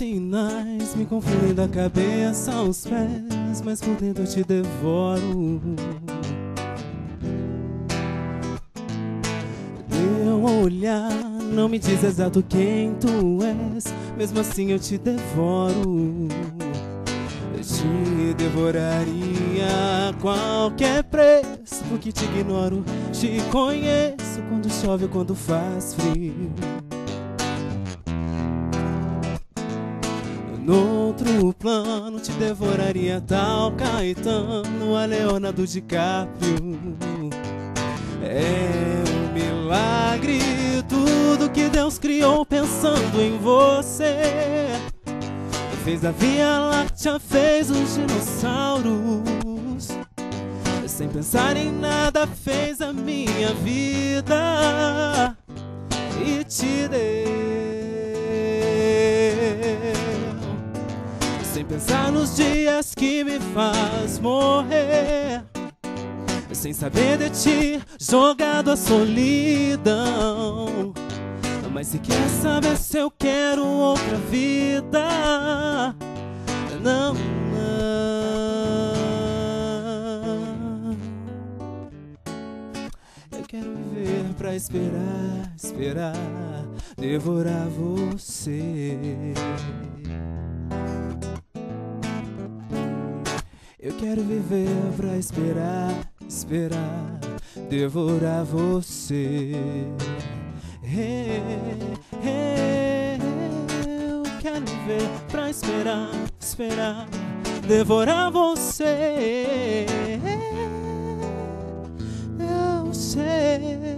sinais me confundem da cabeça aos pés, mas por dentro eu te devoro. Teu olhar não me diz exato quem tu és, mesmo assim eu te devoro. Eu te devoraria a qualquer preço, porque te ignoro, te conheço quando chove ou quando faz frio. No outro plano te devoraria tal Caetano, a Leonardo DiCaprio. É um milagre tudo que Deus criou pensando em você. Fez a Via Láctea, fez os dinossauros. Sem pensar em nada fez a minha vida e te deu. Sem pensar nos dias que me faz morrer, sem saber de ti, jogado à solidão. Mas se quer saber se eu quero outra vida, não, não. Eu quero viver pra esperar, esperar, devorar você. Eu quero viver pra esperar, esperar, devorar você. Eu quero viver pra esperar, esperar, devorar você. Eu sei.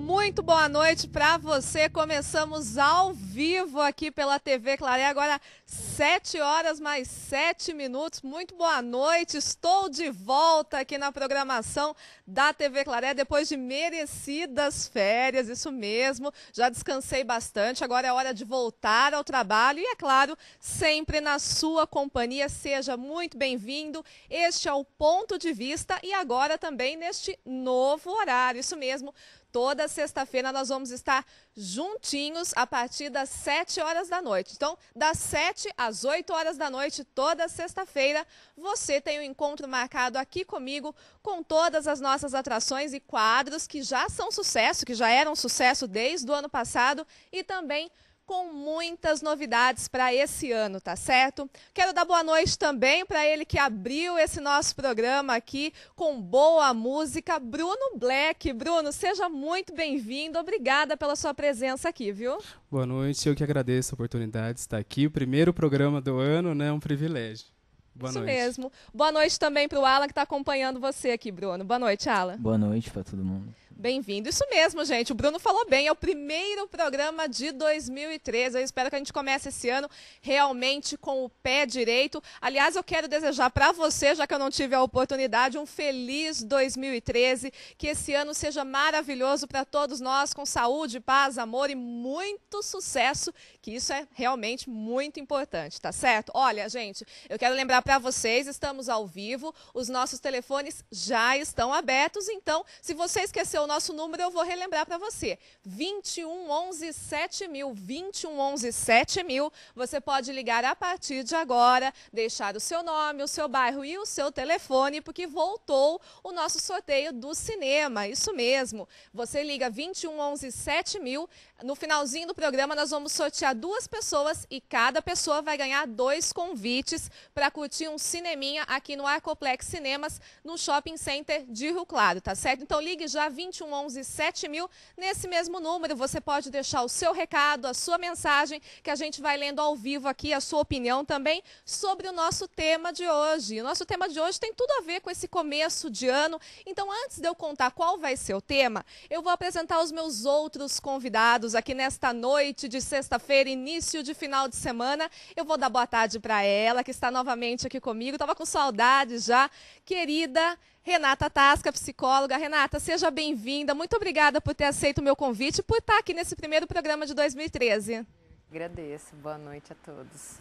Muito boa noite para você. Começamos ao vivo aqui pela TV Claré, agora 7 horas mais 7 minutos. Muito boa noite. Estou de volta aqui na programação da TV Claré depois de merecidas férias, isso mesmo. Já descansei bastante, agora é hora de voltar ao trabalho e, é claro, sempre na sua companhia. Seja muito bem-vindo. Este é o Ponto de Vista e agora também neste novo horário, isso mesmo. Toda sexta-feira nós vamos estar juntinhos a partir das 7 horas da noite. Então, das 7 às 8 horas da noite, toda sexta-feira, você tem um encontro marcado aqui comigo com todas as nossas atrações e quadros que já são sucesso, que já eram sucesso desde o ano passado e também com muitas novidades para esse ano, tá certo? Quero dar boa noite também para ele que abriu esse nosso programa aqui com boa música, Bruno Black. Bruno, seja muito bem-vindo, obrigada pela sua presença aqui, viu? Boa noite, eu que agradeço a oportunidade de estar aqui, o primeiro programa do ano, né, um privilégio. Boa noite. Isso mesmo. Boa noite também para o Alan que está acompanhando você aqui, Bruno. Boa noite, Alan. Boa noite para todo mundo. Bem-vindo. Isso mesmo, gente. O Bruno falou bem. É o primeiro programa de 2013. Eu espero que a gente comece esse ano realmente com o pé direito. Aliás, eu quero desejar para você, já que eu não tive a oportunidade, um feliz 2013. Que esse ano seja maravilhoso para todos nós, com saúde, paz, amor e muito sucesso, que isso é realmente muito importante, tá certo? Olha, gente, eu quero lembrar para vocês, estamos ao vivo, os nossos telefones já estão abertos, então, se você esqueceu o nosso número, eu vou relembrar para você. 21 11 7000, 21 11 7000. Você pode ligar a partir de agora, deixar o seu nome, o seu bairro e o seu telefone, porque voltou o nosso sorteio do cinema. Isso mesmo. Você liga 21 11 7000. No finalzinho do programa, nós vamos sortear 2 pessoas e cada pessoa vai ganhar 2 convites para curtir um cineminha aqui no Arcoplex Cinemas, no Shopping Center de Rio Claro, tá certo? Então ligue já 21 11 7000. Nesse mesmo número, você pode deixar o seu recado, a sua mensagem, que a gente vai lendo ao vivo aqui, a sua opinião também sobre o nosso tema de hoje. O nosso tema de hoje tem tudo a ver com esse começo de ano. Então, antes de eu contar qual vai ser o tema, eu vou apresentar os meus outros convidados aqui nesta noite de sexta-feira, início de final de semana. Eu vou dar boa tarde para ela, que está novamente aqui comigo. Estava com saudade já. Querida Renata Tasca, psicóloga. Renata, seja bem-vinda. Muito obrigada por ter aceito o meu convite e por estar aqui nesse primeiro programa de 2013. Agradeço. Boa noite a todos.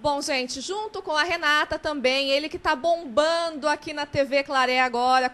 Bom, gente, junto com a Renata também, ele que está bombando aqui na TV Claré agora,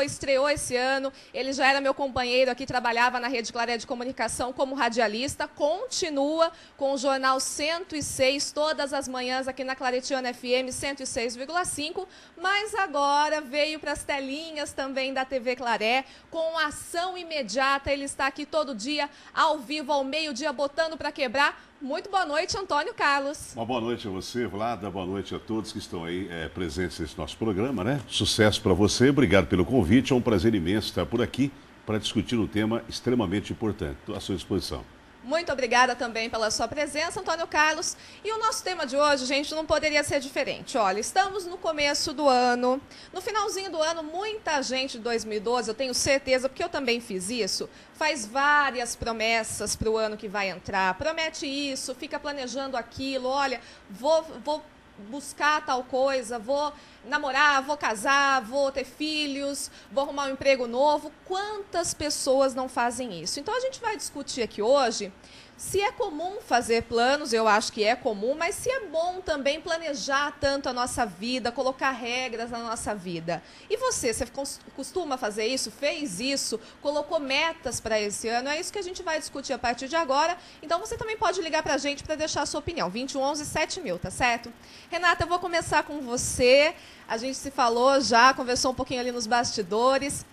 estreou esse ano, ele já era meu companheiro aqui, trabalhava na Rede Claré de Comunicação como radialista, continua com o Jornal 106, todas as manhãs aqui na Claretiana FM 106,5, mas agora veio para as telinhas também da TV Claré, com ação imediata, ele está aqui todo dia, ao vivo, ao meio-dia, botando para quebrar. Muito boa noite, Antônio Carlos. Uma boa noite a você, Vlada. Boa noite a todos que estão aí presentes nesse nosso programa, né? Sucesso para você. Obrigado pelo convite. É um prazer imenso estar por aqui para discutir um tema extremamente importante. Estou à sua disposição. Muito obrigada também pela sua presença, Antônio Carlos. E o nosso tema de hoje, gente, não poderia ser diferente. Olha, estamos no começo do ano, no finalzinho do ano, muita gente de 2012, eu tenho certeza, porque eu também fiz isso, faz várias promessas para o ano que vai entrar. Promete isso, fica planejando aquilo, olha, vou buscar tal coisa, vou namorar, vou casar, vou ter filhos, vou arrumar um emprego novo. Quantas pessoas não fazem isso? Então a gente vai discutir aqui hoje se é comum fazer planos, eu acho que é comum, mas se é bom também planejar tanto a nossa vida, colocar regras na nossa vida. E você costuma fazer isso? Fez isso? Colocou metas para esse ano? É isso que a gente vai discutir a partir de agora. Então você também pode ligar para a gente para deixar a sua opinião. 2111-7000, tá certo? Renata, eu vou começar com você. A gente se falou já, conversou um pouquinho ali nos bastidores.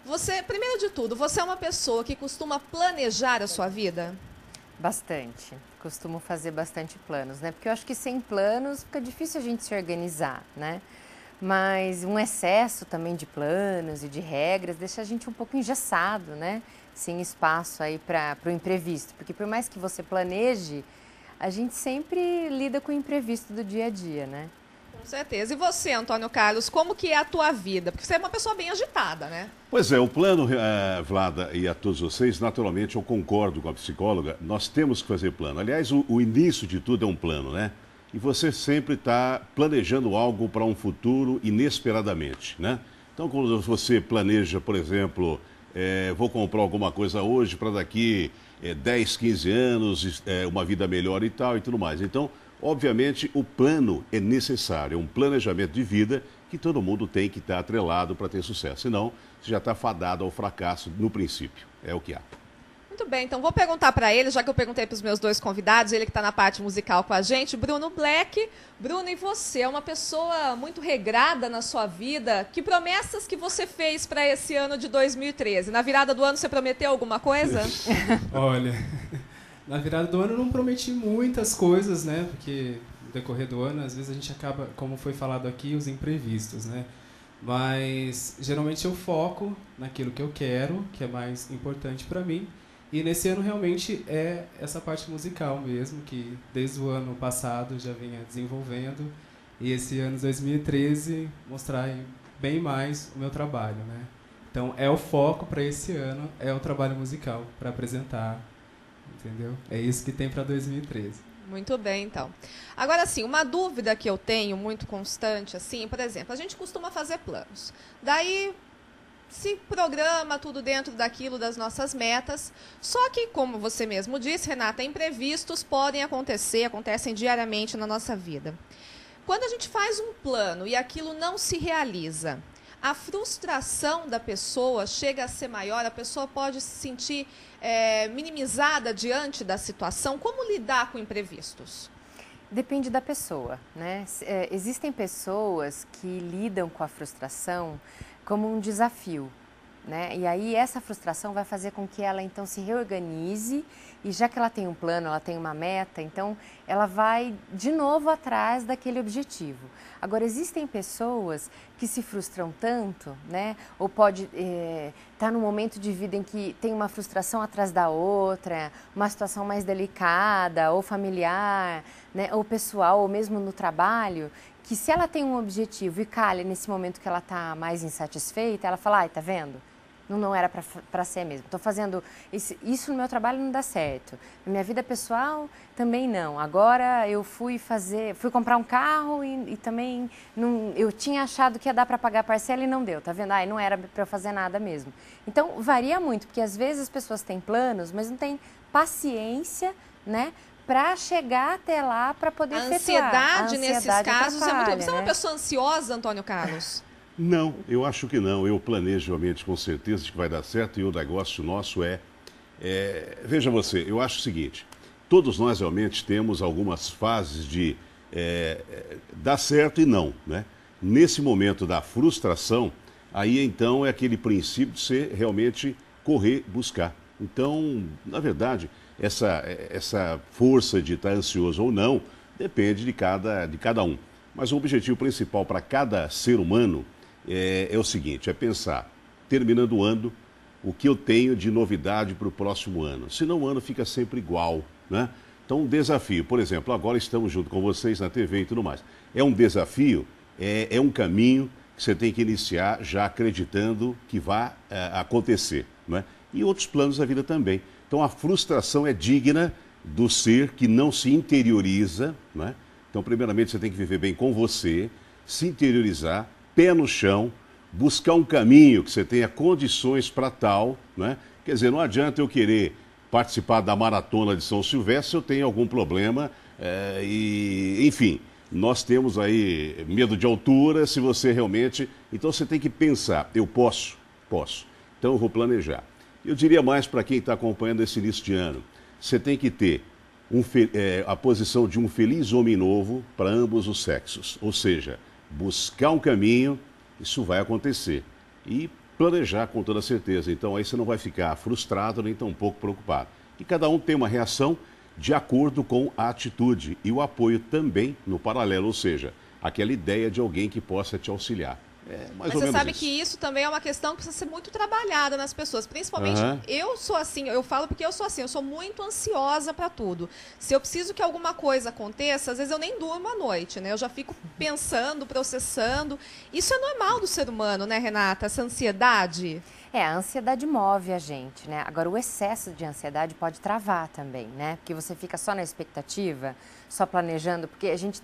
Você, primeiro de tudo, você é uma pessoa que costuma planejar a sua vida? Bastante. Costumo fazer bastante planos, né? Porque eu acho que sem planos fica difícil a gente se organizar, né? Mas um excesso também de planos e de regras deixa a gente um pouco engessado, né? Sem espaço aí para o imprevisto. Porque por mais que você planeje, a gente sempre lida com o imprevisto do dia a dia, né? Com certeza. E você, Antônio Carlos, como que é a tua vida? Porque você é uma pessoa bem agitada, né? Pois é, o plano, Vlada, e a todos vocês, naturalmente eu concordo com a psicóloga, nós temos que fazer plano. Aliás, o início de tudo é um plano, né? E você sempre está planejando algo para um futuro inesperadamente, né? Então, quando você planeja, por exemplo, vou comprar alguma coisa hoje para daqui 10, 15 anos, uma vida melhor e tal e tudo mais. Então, obviamente, o plano é necessário, é um planejamento de vida que todo mundo tem que estar atrelado para ter sucesso. Senão, você já está fadado ao fracasso no princípio. É o que há. Muito bem, então vou perguntar para ele, já que eu perguntei para os meus dois convidados, ele que está na parte musical com a gente, Bruno Black. Bruno, e você? É uma pessoa muito regrada na sua vida. Que promessas que você fez para esse ano de 2013? Na virada do ano você prometeu alguma coisa? Olha, na virada do ano eu não prometi muitas coisas, né? Porque no decorrer do ano, às vezes a gente acaba, como foi falado aqui, os imprevistos, né? Mas geralmente eu foco naquilo que eu quero, que é mais importante para mim. E nesse ano realmente é essa parte musical mesmo, que desde o ano passado já vinha desenvolvendo. E esse ano, 2013, mostrar bem mais o meu trabalho, né? Então é o foco para esse ano, é o trabalho musical para apresentar, entendeu? É isso que tem para 2013. Muito bem, então. Agora, assim, uma dúvida que eu tenho muito constante, assim, por exemplo, a gente costuma fazer planos. Daí se programa tudo dentro daquilo das nossas metas. Só que, como você mesmo disse, Renata, imprevistos podem acontecer, acontecem diariamente na nossa vida. Quando a gente faz um plano e aquilo não se realiza, a frustração da pessoa chega a ser maior, a pessoa pode se sentir minimizada diante da situação. Como lidar com imprevistos? Depende da pessoa, né? Existem pessoas que lidam com a frustração como um desafio, né? E aí essa frustração vai fazer com que ela então se reorganize e já que ela tem um plano, ela tem uma meta, então ela vai de novo atrás daquele objetivo. Agora, existem pessoas que se frustram tanto, né? Ou pode estar num momento de vida em que tem uma frustração atrás da outra, uma situação mais delicada, ou familiar, né? Ou pessoal, ou mesmo no trabalho, que se ela tem um objetivo e calha nesse momento que ela está mais insatisfeita, ela fala, ai, tá vendo? Não era para ser mesmo. Estou fazendo isso no meu trabalho, não dá certo. Na minha vida pessoal também não. Agora eu fui comprar um carro e também não, eu tinha achado que ia dar para pagar a parcela e não deu, tá vendo? Ai, não era para eu fazer nada mesmo. Então varia muito, porque às vezes as pessoas têm planos, mas não têm paciência, né, para chegar até lá para poder efetuar. A ansiedade nesses casos é muito... Você é uma né? pessoa ansiosa, Antônio Carlos? Não, eu acho que não. Eu planejo realmente com certeza de que vai dar certo e o negócio nosso veja você, eu acho o seguinte, todos nós realmente temos algumas fases de dar certo e não, né? Nesse momento da frustração, aí então é aquele princípio de você realmente correr, buscar. Então, na verdade, essa força de estar ansioso ou não depende de cada um. Mas o objetivo principal para cada ser humano é o seguinte, é pensar, terminando o ano, o que eu tenho de novidade para o próximo ano. Senão o ano fica sempre igual, né? Então, um desafio, por exemplo, agora estamos junto com vocês na TV e tudo mais. É um desafio, é um caminho que você tem que iniciar já acreditando que vai acontecer, né? E outros planos da vida também. Então, a frustração é digna do ser que não se interioriza, né? Então, primeiramente, você tem que viver bem com você, se interiorizar, pé no chão, buscar um caminho que você tenha condições para tal, né? Quer dizer, não adianta eu querer participar da maratona de São Silvestre se eu tenho algum problema enfim, nós temos aí medo de altura, se você realmente... Então você tem que pensar, eu posso, então eu vou planejar. Eu diria mais para quem está acompanhando esse início de ano, você tem que ter a posição de um feliz homem novo para ambos os sexos, ou seja, buscar um caminho, isso vai acontecer, e planejar com toda certeza. Então aí você não vai ficar frustrado nem tão pouco preocupado. E cada um tem uma reação de acordo com a atitude e o apoio também no paralelo, ou seja, aquela ideia de alguém que possa te auxiliar. Mas você sabe que isso também é uma questão que precisa ser muito trabalhada nas pessoas. Principalmente, eu sou assim, eu falo porque eu sou assim, eu sou muito ansiosa para tudo. Se eu preciso que alguma coisa aconteça, às vezes eu nem durmo à noite, né? Eu já fico pensando, processando. Isso é normal do ser humano, né, Renata? Essa ansiedade. A ansiedade move a gente, né? Agora, o excesso de ansiedade pode travar também, né? Porque você fica só na expectativa, só planejando, porque a gente,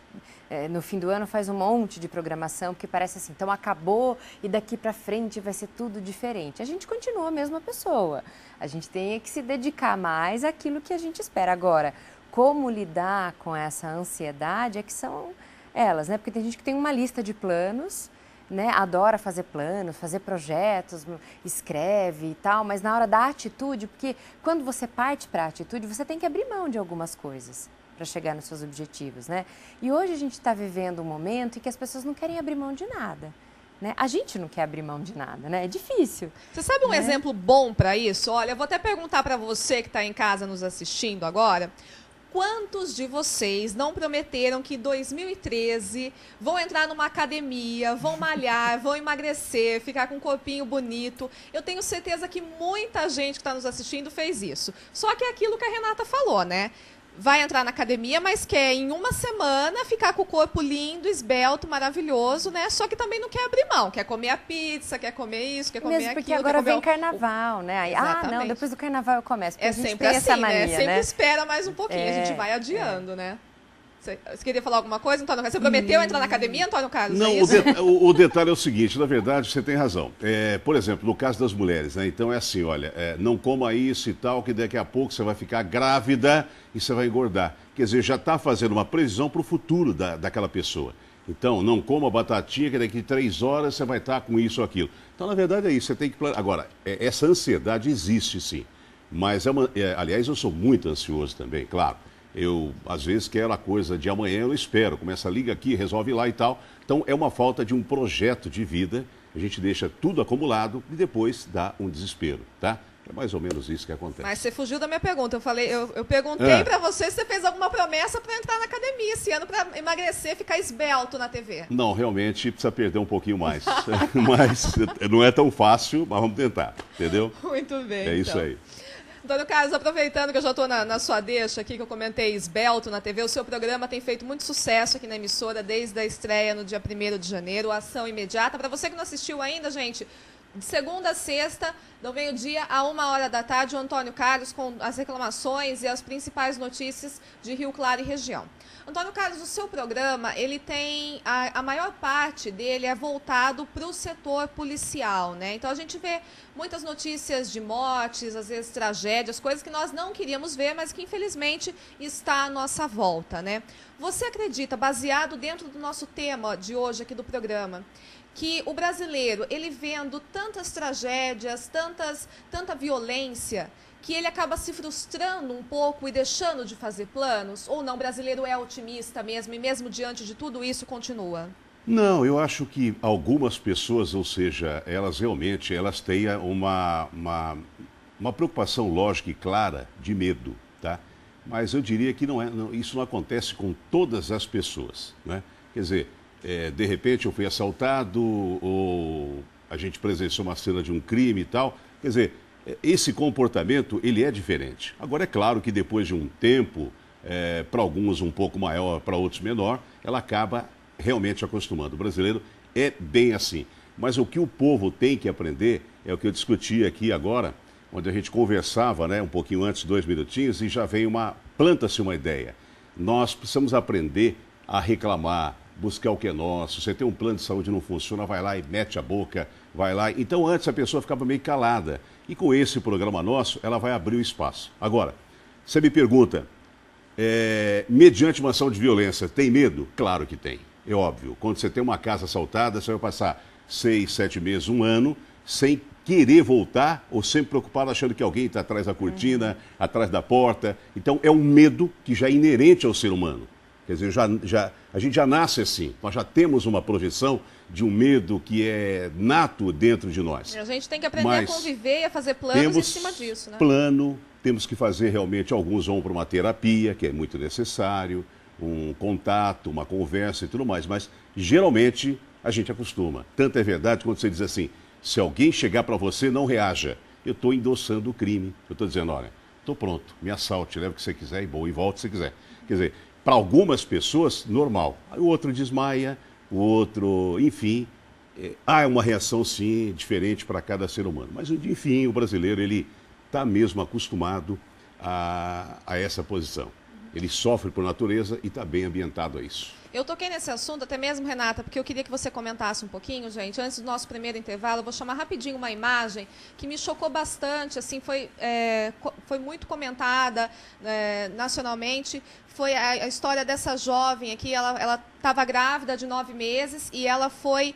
no fim do ano, faz um monte de programação, porque parece assim, então acabou e daqui para frente vai ser tudo diferente. A gente continua a mesma pessoa, a gente tem que se dedicar mais àquilo que a gente espera. Agora, como lidar com essa ansiedade é que são elas, né? Porque tem gente que tem uma lista de planos, né, adora fazer planos, fazer projetos, escreve e tal, mas na hora da atitude, porque quando você parte para a atitude, você tem que abrir mão de algumas coisas para chegar nos seus objetivos, né? E hoje a gente está vivendo um momento em que as pessoas não querem abrir mão de nada, né? A gente não quer abrir mão de nada, né? É difícil. Você sabe um exemplo bom para isso? Olha, eu vou até perguntar para você que está em casa nos assistindo agora. Quantos de vocês não prometeram que em 2013 vão entrar numa academia, vão malhar, vão emagrecer, ficar com um corpinho bonito? Eu tenho certeza que muita gente que está nos assistindo fez isso. Só que é aquilo que a Renata falou, né? Vai entrar na academia, mas quer em uma semana ficar com o corpo lindo, esbelto, maravilhoso, né? Só que também não quer abrir mão, quer comer a pizza, quer comer isso, quer comer aquilo. Mesmo porque agora vem carnaval, né? Aí, não, depois do carnaval eu começo. É sempre assim, essa mania, né? Sempre espera mais um pouquinho, a gente vai adiando, né? Você queria falar alguma coisa, Antônio Carlos? Você prometeu entrar na academia, Antônio Carlos? Não, o detalhe é o seguinte, na verdade, você tem razão. Por exemplo, no caso das mulheres, né? Então é assim, olha, não coma isso e tal, que daqui a pouco você vai ficar grávida e você vai engordar. Quer dizer, já está fazendo uma previsão para o futuro daquela pessoa. Então, não coma batatinha, que daqui 3 horas você vai estar com isso ou aquilo. Então, na verdade, é isso, você tem que... Agora, essa ansiedade existe, sim. Mas, aliás, eu sou muito ansioso também, claro. Eu, às vezes, quero a coisa de amanhã, eu não espero. Começa, liga aqui, resolve lá e tal. Então, é uma falta de um projeto de vida. A gente deixa tudo acumulado e depois dá um desespero, tá? É mais ou menos isso que acontece. Mas você fugiu da minha pergunta. Eu perguntei para você se você fez alguma promessa para entrar na academia esse ano, para emagrecer, ficar esbelto na TV. Não, realmente precisa perder um pouquinho mais. Mas não é tão fácil, mas vamos tentar, entendeu? Muito bem, É isso aí. Antônio Carlos, aproveitando que eu já estou na sua deixa aqui, que eu comentei esbelto na TV, o seu programa tem feito muito sucesso aqui na emissora desde a estreia no dia 1º de janeiro, Ação Imediata. Para você que não assistiu ainda, gente, de segunda a sexta, do meio-dia a 1h da tarde, o Antônio Carlos com as reclamações e as principais notícias de Rio Claro e região. Antônio Carlos, o seu programa, ele tem, a maior parte dele é voltado para o setor policial, né? Então a gente vê muitas notícias de mortes, às vezes tragédias, coisas que nós não queríamos ver, mas que infelizmente está à nossa volta, né? Você acredita, baseado dentro do nosso tema de hoje aqui do programa, que o brasileiro, ele vendo tantas tragédias, tanta violência, que ele acaba se frustrando um pouco e deixando de fazer planos? Ou não, o brasileiro é otimista mesmo e mesmo diante de tudo isso continua? Não, eu acho que algumas pessoas, ou seja, elas realmente têm uma preocupação lógica e clara de medo, tá? Mas eu diria que isso não acontece com todas as pessoas, né? Quer dizer, de repente eu fui assaltado ou a gente presenciou uma cena de um crime e tal, quer dizer, esse comportamento, ele é diferente. Agora, é claro que depois de um tempo, para alguns um pouco maior, para outros menor, ela acaba realmente acostumando. O brasileiro é bem assim. Mas o que o povo tem que aprender é o que eu discuti aqui agora, onde a gente conversava, né, um pouquinho antes, 2 minutinhos, e já vem planta-se uma ideia. Nós precisamos aprender a reclamar, buscar o que é nosso. Você tem um plano de saúde que não funciona, vai lá e mete a boca, vai lá. Então, antes a pessoa ficava meio calada. E com esse programa nosso, ela vai abrir o espaço. Agora, você me pergunta, mediante uma ação de violência, tem medo? Claro que tem, é óbvio. Quando você tem uma casa assaltada, você vai passar 6, 7 meses, 1 ano, sem querer voltar ou sempre preocupado achando que alguém está atrás da cortina, atrás da porta. Então, é um medo que já é inerente ao ser humano. Quer dizer, a gente já nasce assim, nós já temos uma projeção de um medo que é nato dentro de nós. A gente tem que aprender a conviver e a fazer planos em cima disso, né? Temos que fazer realmente, alguns vão para uma terapia, que é muito necessário, um contato, uma conversa e tudo mais, mas geralmente a gente acostuma. Tanto é verdade quando você diz assim, se alguém chegar para você, não reaja. Eu estou endossando o crime, eu estou dizendo, olha, estou pronto, me assalte, leva o que você quiser e volte se quiser. Quer dizer, para algumas pessoas, normal. O outro desmaia, o outro, enfim, há uma reação, sim, diferente para cada ser humano. Mas, enfim, o brasileiro, ele está mesmo acostumado a essa posição. Ele sofre por natureza e está bem ambientado a isso. Eu toquei nesse assunto até mesmo, Renata, porque eu queria que você comentasse um pouquinho, gente. Antes do nosso primeiro intervalo, eu vou chamar rapidinho uma imagem que me chocou bastante, assim, foi muito comentada nacionalmente. Foi a história dessa jovem aqui, ela estava grávida de 9 meses e ela foi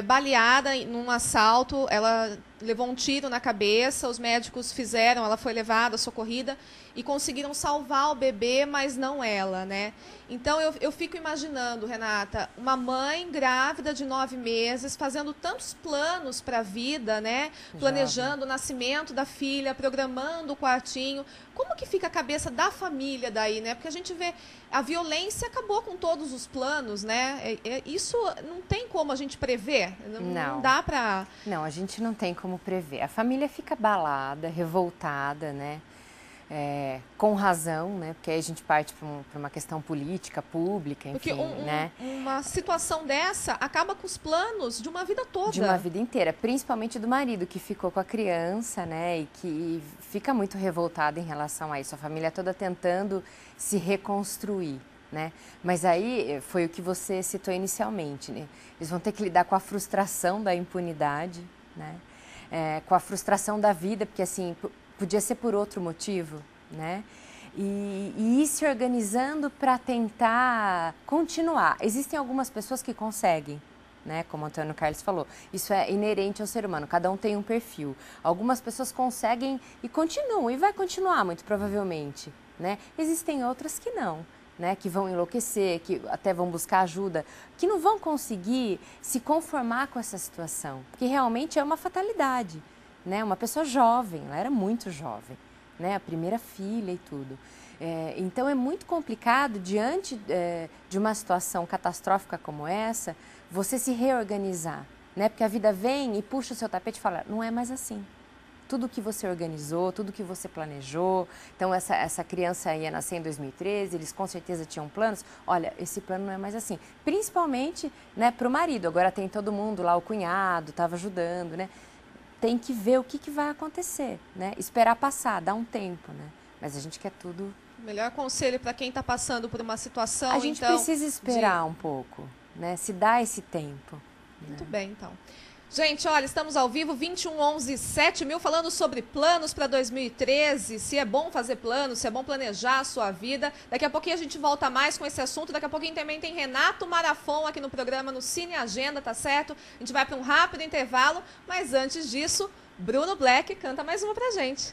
baleada num assalto, ela levou um tiro na cabeça, os médicos ela foi levada, socorrida, e conseguiram salvar o bebê, mas não ela, né? Então, eu fico imaginando, Renata, uma mãe grávida de 9 meses, fazendo tantos planos para a vida, né? Planejando o nascimento da filha, programando o quartinho. Como que fica a cabeça da família daí, né? Porque a gente vê, a violência acabou com todos os planos, né? Isso não tem como a gente prever? Não dá para... Não, a gente não tem como prever. A família fica abalada, revoltada, né? Com razão, né? Porque aí a gente parte para uma questão política, pública, enfim, né? Uma situação dessa acaba com os planos de uma vida toda. De uma vida inteira, principalmente do marido que ficou com a criança, né? E que fica muito revoltado em relação a isso. A família toda tentando se reconstruir, né? Mas aí foi o que você citou inicialmente, né? Eles vão ter que lidar com a frustração da impunidade, né? Com a frustração da vida, porque assim... Podia ser por outro motivo, né? E ir se organizando para tentar continuar. Existem algumas pessoas que conseguem, né? Como o Antônio Carlos falou, isso é inerente ao ser humano, cada um tem um perfil. Algumas pessoas conseguem e continuam, e vai continuar muito provavelmente, né? Existem outras que não, né? Que vão enlouquecer, que até vão buscar ajuda, que não vão conseguir se conformar com essa situação, porque realmente é uma fatalidade. Né? Uma pessoa jovem, ela era muito jovem, né? A primeira filha e tudo. Então é muito complicado, diante de uma situação catastrófica como essa, você se reorganizar, né? Porque a vida vem e puxa o seu tapete e fala, não é mais assim. Tudo que você organizou, tudo que você planejou, então essa criança ia nascer em 2013, eles com certeza tinham planos, olha, esse plano não é mais assim. Principalmente, né, para o marido, agora tem todo mundo lá, o cunhado estava ajudando, né? Tem que ver o que vai acontecer, né? Esperar passar, dar um tempo, né? Mas a gente quer tudo Melhor conselho para quem está passando por uma situação, A gente precisa esperar um pouco, né? Se dá esse tempo. Muito bem, então. Gente, olha, estamos ao vivo, 2111-7000, falando sobre planos para 2013, se é bom fazer planos, se é bom planejar a sua vida. Daqui a pouquinho a gente volta mais com esse assunto. Daqui a pouquinho também tem Renato Marafon aqui no programa, no Cine Agenda, tá certo? A gente vai para um rápido intervalo, mas antes disso, Bruno Black canta mais uma pra gente.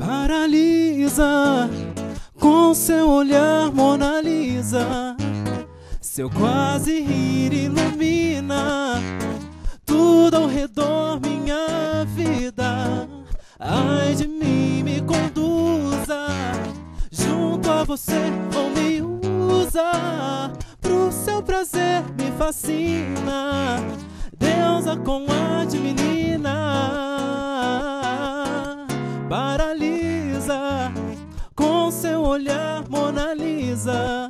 Paralisa com seu olhar, Mona Lisa. Seu quase rir ilumina tudo ao redor, minha vida. Ai de mim, me conduza junto a você ou me usa. Pro seu prazer me fascina, deusa com ar de menina. Paralisa com seu olhar, Mona Lisa.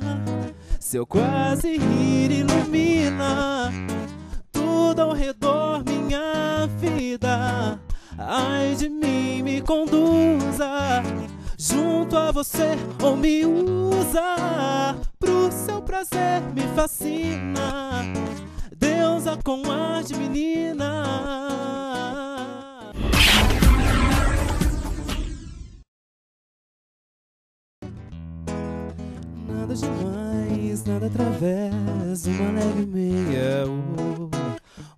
Seu quase rir ilumina tudo ao redor, minha vida. Ai de mim, me conduza junto a você ou me usa. Pro seu prazer me fascina, deusa com ar de menina. Nada demais, nada através, uma leve meia,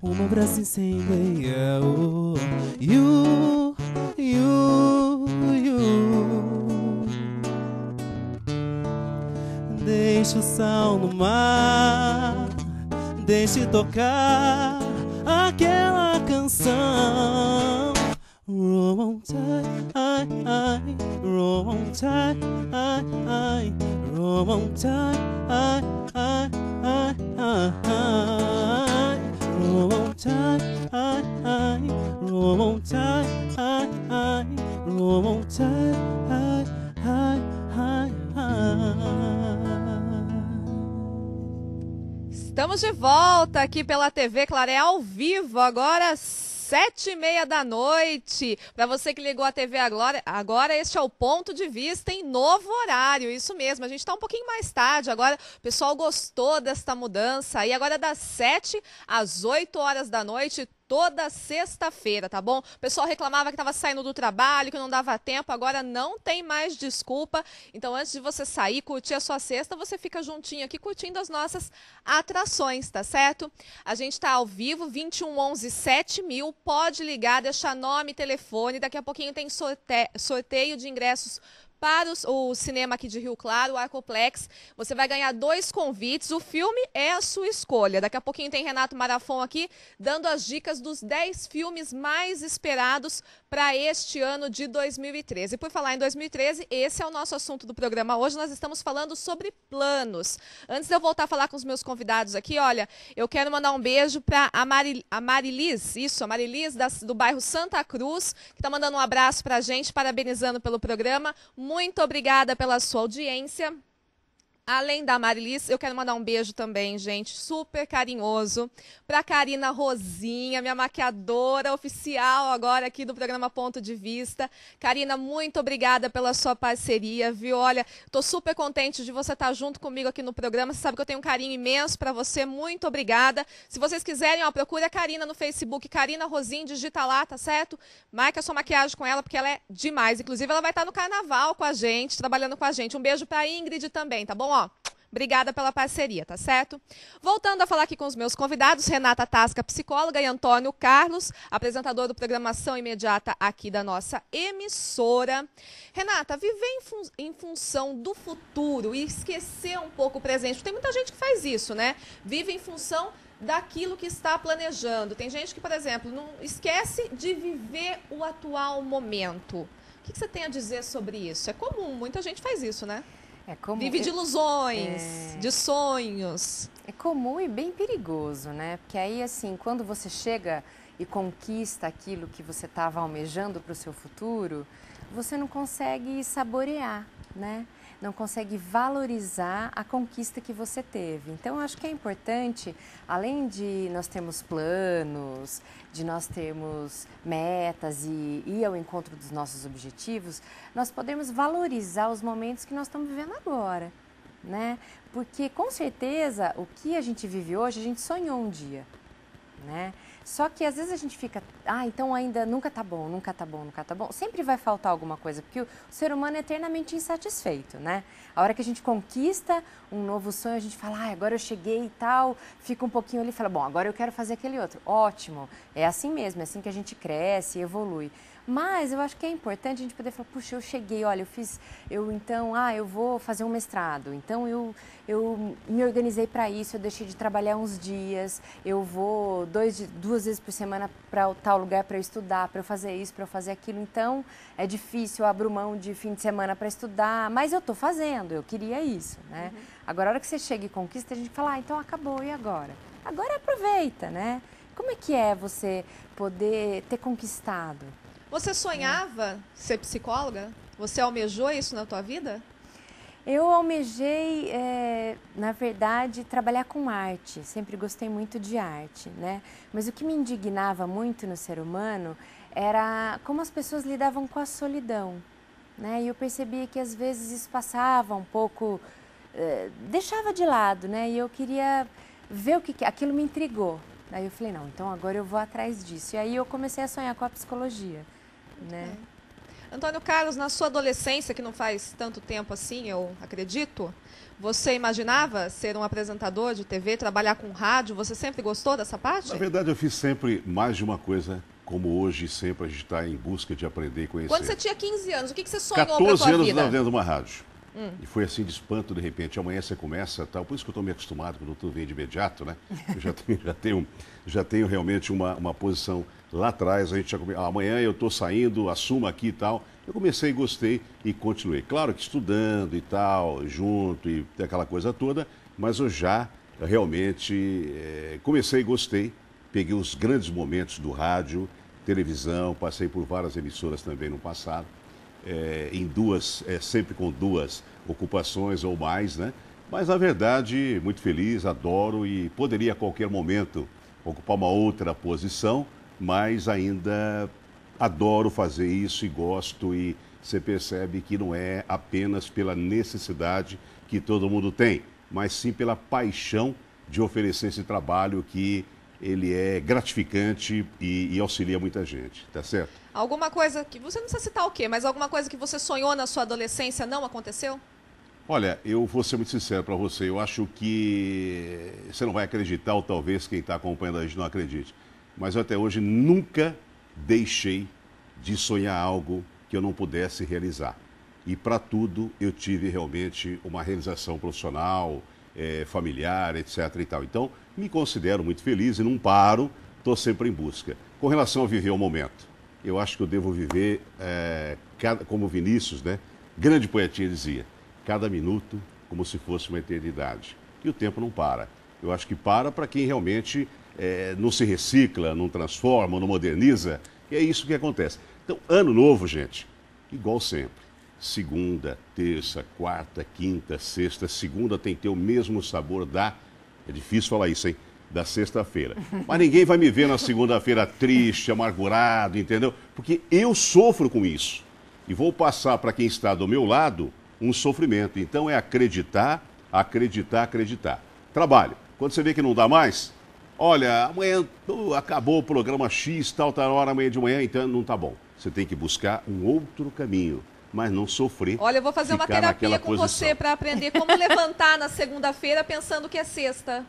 uma bracinha sem meia, you. Deixa o sal no mar, deixe tocar aquela canção. Roll on tight, roll on tight, roll on tight, roll on tight, roll on tight, roll on tight, Estamos de volta aqui pela TV Claré ao vivo, agora 7h30 da noite. Para você que ligou a TV agora este é o Ponto de Vista em novo horário. Isso mesmo, a gente está um pouquinho mais tarde. Agora o pessoal gostou desta mudança. E agora das 7 às 8 horas da noite, toda sexta-feira, tá bom? O pessoal reclamava que estava saindo do trabalho, que não dava tempo, agora não tem mais desculpa. Então, antes de você sair, curtir a sua sexta, você fica juntinho aqui curtindo as nossas atrações, tá certo? A gente está ao vivo, 2111-7000, pode ligar, deixar nome e telefone. Daqui a pouquinho tem sorteio de ingressos para o cinema aqui de Rio Claro, o Arcoplex. Você vai ganhar 2 convites. O filme é a sua escolha. Daqui a pouquinho tem Renato Marafon aqui, dando as dicas dos 10 filmes mais esperados para este ano de 2013. E por falar em 2013, esse é o nosso assunto do programa hoje. Nós estamos falando sobre planos. Antes de eu voltar a falar com os meus convidados aqui, olha, eu quero mandar um beijo para a Marilis, do bairro Santa Cruz, que está mandando um abraço para a gente, parabenizando pelo programa. Muito obrigada pela sua audiência. Além da Marilis, eu quero mandar um beijo também, gente, super carinhoso, para Karina Rosinha, minha maquiadora oficial agora aqui do programa Ponto de Vista. Karina, muito obrigada pela sua parceria, viu? Olha, estou super contente de você estar junto comigo aqui no programa. Você sabe que eu tenho um carinho imenso para você, muito obrigada. Se vocês quiserem, ó, procure a Karina no Facebook, Karina Rosinha, digita lá, tá certo? Marca a sua maquiagem com ela, porque ela é demais. Inclusive, ela vai estar no carnaval com a gente, trabalhando com a gente. Um beijo para a Ingrid também, tá bom? Ó, obrigada pela parceria, tá certo? Voltando a falar aqui com os meus convidados, Renata Tasca, psicóloga, e Antônio Carlos, apresentador do Programação Imediata aqui da nossa emissora. Renata, viver em função do futuro e esquecer um pouco o presente. Tem muita gente que faz isso, né? Vive em função daquilo que está planejando. Tem gente que, por exemplo, não esquece de viver o atual momento. O que você tem a dizer sobre isso? É comum, muita gente faz isso, né? É comum. Vive de ilusões, de sonhos. É comum e bem perigoso, né? Porque aí, assim, quando você chega e conquista aquilo que você estava almejando para o seu futuro, você não consegue saborear, né? Não consegue valorizar a conquista que você teve. Então, eu acho que é importante, além de nós termos planos, de nós termos metas e ir ao encontro dos nossos objetivos, nós podemos valorizar os momentos que nós estamos vivendo agora, né? Porque, com certeza, o que a gente vive hoje, a gente sonhou um dia, né? Só que às vezes a gente fica, então ainda nunca tá bom, nunca tá bom, nunca tá bom. Sempre vai faltar alguma coisa, porque o ser humano é eternamente insatisfeito, né? A hora que a gente conquista um novo sonho, a gente fala, agora eu cheguei e tal, fica um pouquinho ali e fala, bom, agora eu quero fazer aquele outro. Ótimo, é assim mesmo, é assim que a gente cresce, evolui. Mas eu acho que é importante a gente poder falar, puxa, eu cheguei, olha, eu vou fazer um mestrado, então eu me organizei para isso, eu deixei de trabalhar uns dias, eu vou duas vezes por semana para tal lugar para eu estudar, para eu fazer isso, para eu fazer aquilo. Então, é difícil, eu abro mão de fim de semana para estudar, mas eu estou fazendo, eu queria isso, né? Uhum. Agora, a hora que você chega e conquista, a gente fala, então acabou, e agora? Agora aproveita, né? Como é que é você poder ter conquistado? Você sonhava ser psicóloga? Você almejou isso na tua vida? Eu almejei, na verdade, trabalhar com arte. Sempre gostei muito de arte, né? Mas o que me indignava muito no ser humano era como as pessoas lidavam com a solidão, né? E eu percebia que às vezes isso passava um pouco, deixava de lado, né? E eu queria ver o que aquilo me intrigou. Daí eu falei, não, então agora eu vou atrás disso. E aí eu comecei a sonhar com a psicologia, né? Antônio Carlos, na sua adolescência, que não faz tanto tempo assim, eu acredito, você imaginava ser um apresentador de TV, trabalhar com rádio? Você sempre gostou dessa parte? Na verdade, eu fiz sempre mais de uma coisa, como hoje sempre a gente está em busca de aprender e conhecer. Quando você tinha 15 anos, o que você sonhou para a tua 14 anos vida? dentro de uma rádio. E foi assim de espanto, de repente, amanhã você começa, tal. Por isso que eu estou meio acostumado, quando tudo vem de imediato, né? Eu já tenho realmente uma posição lá atrás, a gente amanhã eu estou saindo, assumo aqui e tal. Eu comecei, gostei e continuei. Claro que estudando e tal, junto e aquela coisa toda, mas eu já realmente comecei e gostei. Peguei os grandes momentos do rádio, televisão, passei por várias emissoras também no passado. Sempre com duas ocupações ou mais, né? Mas, na verdade, muito feliz, adoro e poderia a qualquer momento ocupar uma outra posição, mas ainda adoro fazer isso e gosto, e você percebe que não é apenas pela necessidade que todo mundo tem, mas sim pela paixão de oferecer esse trabalho que ele é gratificante e auxilia muita gente, tá certo? Alguma coisa que, você não precisa citar o quê, mas alguma coisa que você sonhou na sua adolescência não aconteceu? Olha, eu vou ser muito sincero para você, eu acho que você não vai acreditar, ou talvez quem está acompanhando a gente não acredite, mas eu até hoje nunca deixei de sonhar algo que eu não pudesse realizar. E para tudo eu tive realmente uma realização profissional, familiar, etc. e tal. Então, me considero muito feliz e não paro, estou sempre em busca. Com relação a viver o momento, eu acho que eu devo viver, como Vinícius, né? Grande poetinha dizia, cada minuto como se fosse uma eternidade. E o tempo não para. Eu acho que para quem realmente não se recicla, não transforma, não moderniza, e é isso que acontece. Então, ano novo, gente, igual sempre. Segunda, terça, quarta, quinta, sexta. Segunda tem que ter o mesmo sabor é difícil falar isso, hein? Da sexta-feira. Mas ninguém vai me ver na segunda-feira triste, amargurado, entendeu? Porque eu sofro com isso. E vou passar para quem está do meu lado um sofrimento. Então é acreditar, acreditar, acreditar. Trabalho. Quando você vê que não dá mais, olha, amanhã acabou o programa X, tal hora, amanhã de manhã, então não tá bom. Você tem que buscar um outro caminho, mas não sofrer. Olha, eu vou fazer uma terapia com você para aprender como levantar na segunda-feira pensando que é sexta.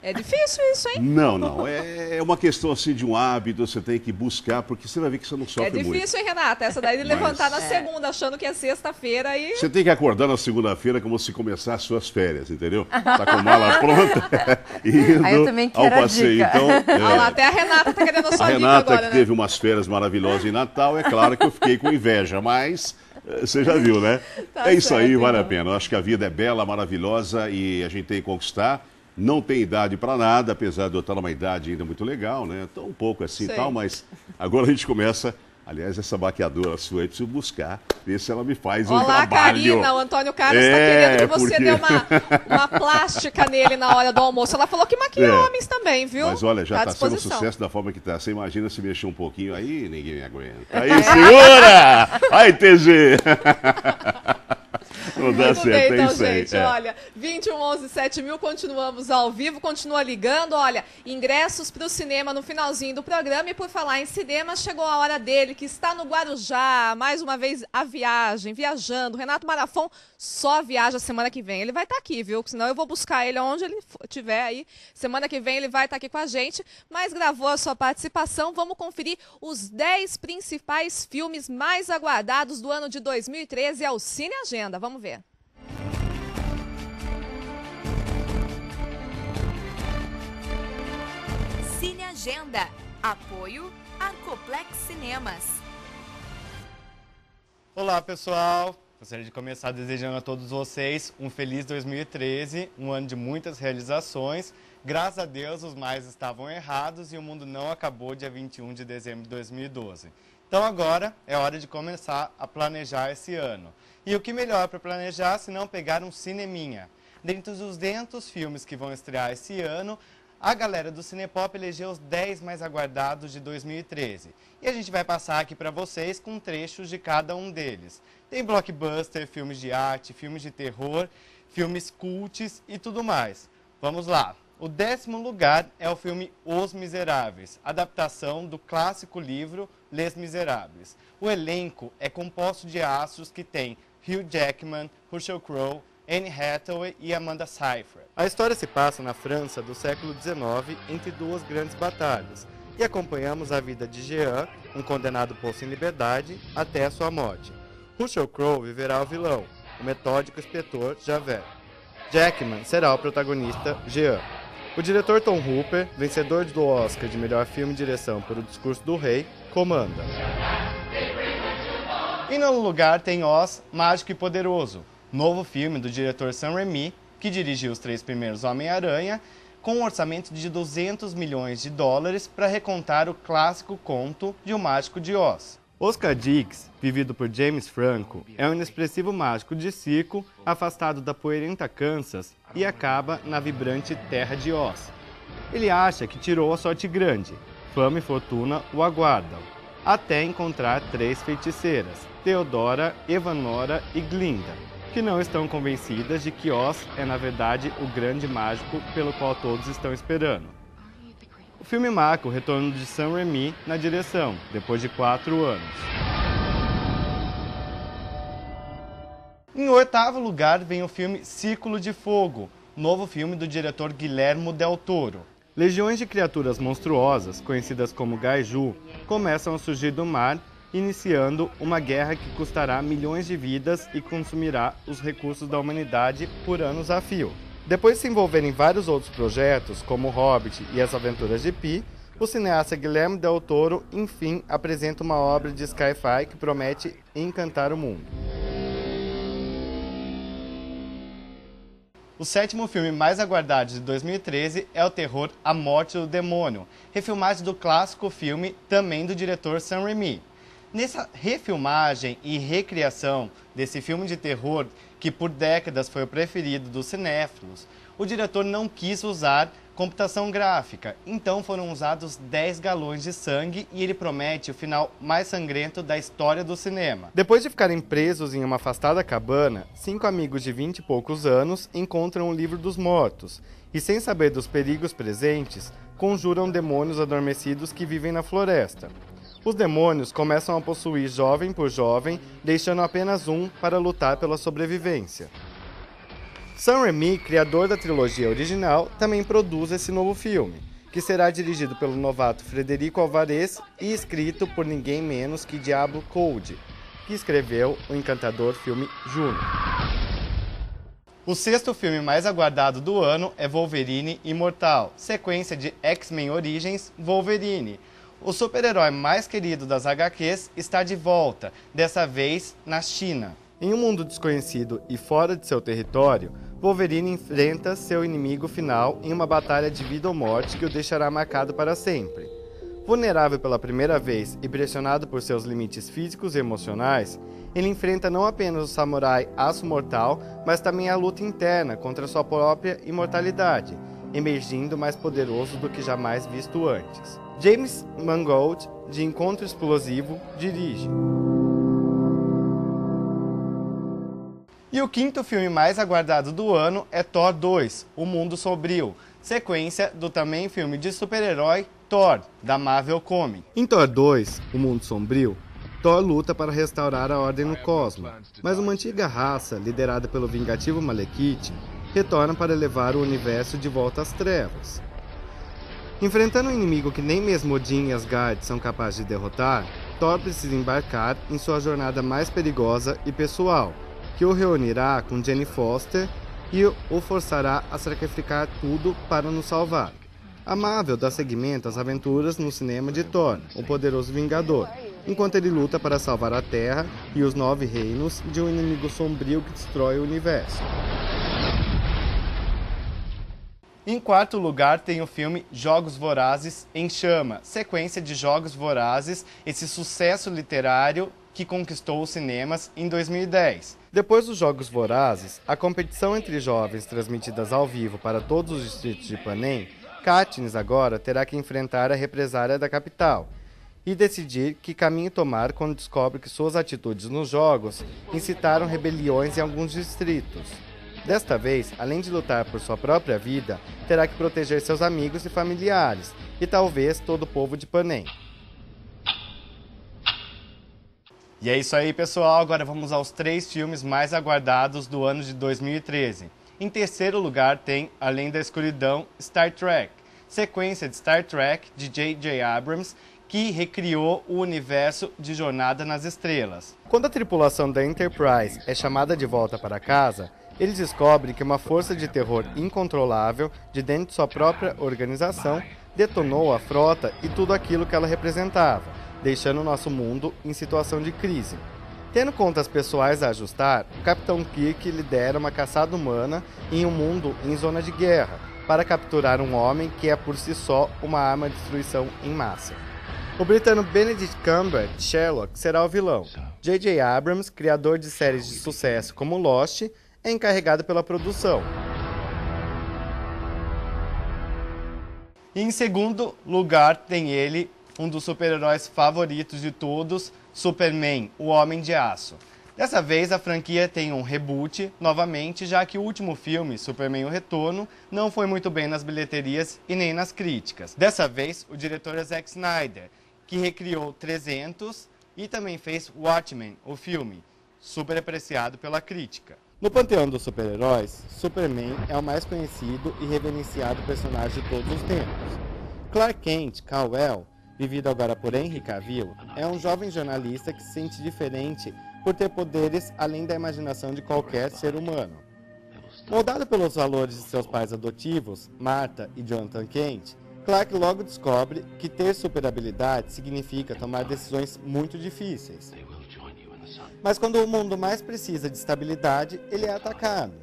É difícil isso, hein? Não. É uma questão assim de um hábito, você tem que buscar, porque você vai ver que você não sofre muito. É difícil, hein, Renata? Essa daí de levantar na segunda, achando que é sexta-feira e... Você tem que acordar na segunda-feira como se começar as suas férias, entendeu? Tá com a mala pronta, indo eu também quero ao passeio. Então, olha lá, até a Renata tá querendo a sua dica Renata, agora, que né? teve umas férias maravilhosas em Natal, é claro que eu fiquei com inveja, mas você já viu, né? Tá é isso certo, aí, vale a então. pena. Eu acho que a vida é bela, maravilhosa e a gente tem que conquistar. Não tem idade para nada, apesar de eu estar numa idade ainda muito legal, né? Estou um pouco assim e Sei. tal, mas agora a gente começa Aliás, essa maquiadora sua aí, preciso buscar, ver se ela me faz um Olá, trabalho. Karina, o Antônio Carlos está querendo que você porque... dê uma plástica nele na hora do almoço. Ela falou que maquia homens também, viu? Mas olha, já Tá à está sendo um disposição. sucesso da forma que está. Você imagina se mexer um pouquinho aí, ninguém me aguenta. Aí, segura! Aí, TG! Não dá Muito certo, bem, é então, isso aí. gente, olha, 21 11 7000, continuamos ao vivo, continua ligando, olha, ingressos para o cinema no finalzinho do programa, e por falar em cinema, chegou a hora dele, que está no Guarujá, mais uma vez viajando, Renato Marafon só viaja semana que vem, ele vai estar aqui, viu, senão eu vou buscar ele onde ele estiver aí, semana que vem ele vai estar aqui com a gente, mas gravou a sua participação, vamos conferir os 10 principais filmes mais aguardados do ano de 2013 ao Cine Agenda, vamos ver. Cine Agenda. Apoio Arcoplex Cinemas. Olá, pessoal. Gostaria de começar desejando a todos vocês um feliz 2013, um ano de muitas realizações. Graças a Deus, os mais estavam errados e o mundo não acabou dia 21 de dezembro de 2012. Então agora é hora de começar a planejar esse ano. E o que melhor para planejar se não pegar um cineminha? Dentre os 200 filmes que vão estrear esse ano, a galera do Cinepop elegeu os 10 mais aguardados de 2013. E a gente vai passar aqui para vocês com trechos de cada um deles. Tem blockbuster, filmes de arte, filmes de terror, filmes cults e tudo mais. Vamos lá. O 10º lugar é o filme Os Miseráveis, adaptação do clássico livro Les Misérables. O elenco é composto de astros que tem Hugh Jackman, Russell Crowe, Anne Hathaway e Amanda Seyfried. A história se passa na França do século XIX, entre duas grandes batalhas, e acompanhamos a vida de Jean, um condenado posto em liberdade, até a sua morte. Russell Crowe viverá o vilão, o metódico inspetor Javert. Jackman será o protagonista Jean. O diretor Tom Hooper, vencedor do Oscar de melhor filme e direção por O Discurso do Rei, comanda. Em nono lugar tem Oz, Mágico e Poderoso, novo filme do diretor Sam Raimi, que dirigiu os 3 primeiros Homem-Aranha, com um orçamento de 200 milhões de dólares para recontar o clássico conto de O Mágico de Oz. Oscar Dix, vivido por James Franco, é um inexpressivo mágico de circo afastado da poeirenta Kansas e acaba na vibrante terra de Oz. Ele acha que tirou a sorte grande, fama e fortuna o aguardam, até encontrar 3 feiticeiras, Theodora, Evanora e Glinda, que não estão convencidas de que Oz é na verdade o grande mágico pelo qual todos estão esperando. O filme marca o retorno de Sam Raimi na direção, depois de 4 anos. Em 8º lugar vem o filme Círculo de Fogo, novo filme do diretor Guillermo del Toro. Legiões de criaturas monstruosas, conhecidas como Gaiju, começam a surgir do mar, iniciando uma guerra que custará milhões de vidas e consumirá os recursos da humanidade por anos a fio. Depois de se envolver em vários outros projetos, como O Hobbit e As Aventuras de Pi, o cineasta Guillermo del Toro, enfim, apresenta uma obra de sci-fi que promete encantar o mundo. O 7º filme mais aguardado de 2013 é o terror A Morte do Demônio, refilmagem do clássico filme também do diretor Sam Raimi. Nessa refilmagem e recriação desse filme de terror, que por décadas foi o preferido dos cinéfilos, o diretor não quis usar computação gráfica, então foram usados 10 galões de sangue e ele promete o final mais sangrento da história do cinema. Depois de ficarem presos em uma afastada cabana, 5 amigos de 20 e poucos anos encontram o Livro dos Mortos e, sem saber dos perigos presentes, conjuram demônios adormecidos que vivem na floresta. Os demônios começam a possuir jovem por jovem, deixando apenas um para lutar pela sobrevivência. Sam Raimi, criador da trilogia original, também produz esse novo filme, que será dirigido pelo novato Frederico Alvarez e escrito por ninguém menos que Diablo Cody, que escreveu o encantador filme Juno. O 6º filme mais aguardado do ano é Wolverine Imortal, sequência de X-Men Origins Wolverine. O super-herói mais querido das HQs está de volta, dessa vez na China. Em um mundo desconhecido e fora de seu território, Wolverine enfrenta seu inimigo final em uma batalha de vida ou morte que o deixará marcado para sempre. Vulnerável pela primeira vez e pressionado por seus limites físicos e emocionais, ele enfrenta não apenas o samurai Aço Mortal, mas também a luta interna contra sua própria imortalidade, emergindo mais poderoso do que jamais visto antes. James Mangold, de Encontro Explosivo, dirige. E o quinto filme mais aguardado do ano é Thor 2, O Mundo Sombrio, sequência do também filme de super-herói Thor, da Marvel Comics. Em Thor 2, O Mundo Sombrio, Thor luta para restaurar a ordem no cosmos, mas uma antiga raça, liderada pelo vingativo Malekith, retorna para levar o universo de volta às trevas. Enfrentando um inimigo que nem mesmo Odin e Asgard são capazes de derrotar, Thor precisa embarcar em sua jornada mais perigosa e pessoal, que o reunirá com Jane Foster e o forçará a sacrificar tudo para nos salvar. A Marvel dá seguimento às aventuras no cinema de Thor, o poderoso Vingador, enquanto ele luta para salvar a Terra e os 9 reinos de um inimigo sombrio que destrói o universo. Em quarto lugar tem o filme Jogos Vorazes em Chama, sequência de Jogos Vorazes, esse sucesso literário que conquistou os cinemas em 2010. Depois dos Jogos Vorazes, a competição entre jovens transmitidas ao vivo para todos os distritos de Panem, Katniss agora terá que enfrentar a represália da capital e decidir que caminho tomar quando descobre que suas atitudes nos jogos incitaram rebeliões em alguns distritos. Desta vez, além de lutar por sua própria vida, terá que proteger seus amigos e familiares, e talvez todo o povo de Panem. E é isso aí, pessoal. Agora vamos aos 3 filmes mais aguardados do ano de 2013. Em terceiro lugar tem Além da Escuridão, Star Trek, sequência de Star Trek de J.J. Abrams, que recriou o universo de Jornada nas Estrelas. Quando a tripulação da Enterprise é chamada de volta para casa, eles descobrem que uma força de terror incontrolável de dentro de sua própria organização detonou a frota e tudo aquilo que ela representava, deixando o nosso mundo em situação de crise. Tendo contas pessoais a ajustar, o Capitão Kirk lidera uma caçada humana em um mundo em zona de guerra, para capturar um homem que é por si só uma arma de destruição em massa. O britânico Benedict Cumberbatch, Sherlock, será o vilão. J.J. Abrams, criador de séries de sucesso como Lost, é encarregado pela produção. E em segundo lugar tem ele, um dos super-heróis favoritos de todos, Superman, o Homem de Aço. Dessa vez a franquia tem um reboot novamente, já que o último filme, Superman o Retorno, não foi muito bem nas bilheterias e nem nas críticas. Dessa vez o diretor é Zack Snyder, que recriou 300 e também fez Watchmen, o filme, super apreciado pela crítica. No panteão dos super-heróis, Superman é o mais conhecido e reverenciado personagem de todos os tempos. Clark Kent, Kal-El, vivido agora por Henry Cavill, é um jovem jornalista que se sente diferente por ter poderes além da imaginação de qualquer ser humano. Moldado pelos valores de seus pais adotivos, Martha e Jonathan Kent, Clark logo descobre que ter superhabilidade significa tomar decisões muito difíceis. Mas quando o mundo mais precisa de estabilidade, ele é atacado.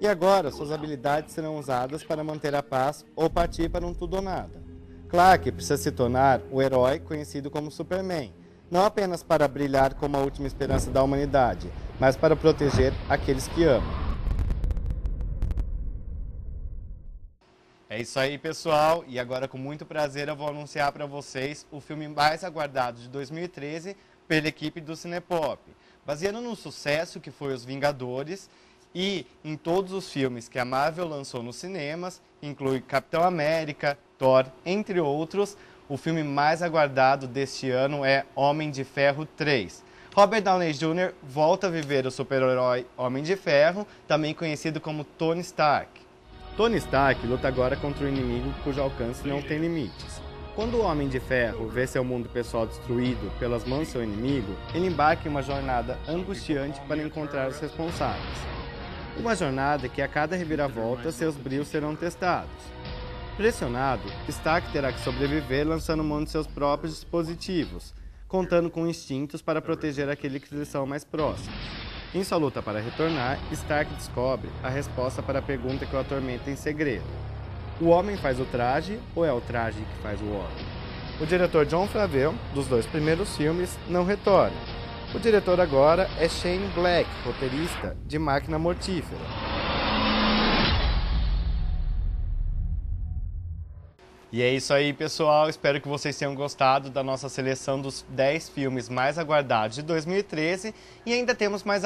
E agora suas habilidades serão usadas para manter a paz ou partir para um tudo ou nada. Clark precisa se tornar o herói conhecido como Superman, não apenas para brilhar como a última esperança da humanidade, mas para proteger aqueles que amam. É isso aí, pessoal, e agora com muito prazer eu vou anunciar para vocês o filme mais aguardado de 2013 pela equipe do Cinepop. Baseado no sucesso que foi Os Vingadores e em todos os filmes que a Marvel lançou nos cinemas, inclui Capitão América, Thor, entre outros, o filme mais aguardado deste ano é Homem de Ferro 3. Robert Downey Jr. volta a viver o super-herói Homem de Ferro, também conhecido como Tony Stark. Tony Stark luta agora contra um inimigo cujo alcance não tem limites. Quando o Homem de Ferro vê seu mundo pessoal destruído pelas mãos do seu inimigo, ele embarca em uma jornada angustiante para encontrar os responsáveis. Uma jornada que a cada reviravolta seus brios serão testados. Pressionado, Stark terá que sobreviver lançando mão de seus próprios dispositivos, contando com instintos para proteger aqueles que lhe são mais próximos. Em sua luta para retornar, Stark descobre a resposta para a pergunta que o atormenta em segredo. O homem faz o traje ou é o traje que faz o homem? O diretor Jon Favreau, dos 2 primeiros filmes, não retorna. O diretor agora é Shane Black, roteirista de Máquina Mortífera. E é isso aí, pessoal. Espero que vocês tenham gostado da nossa seleção dos 10 filmes mais aguardados de 2013. E ainda temos mais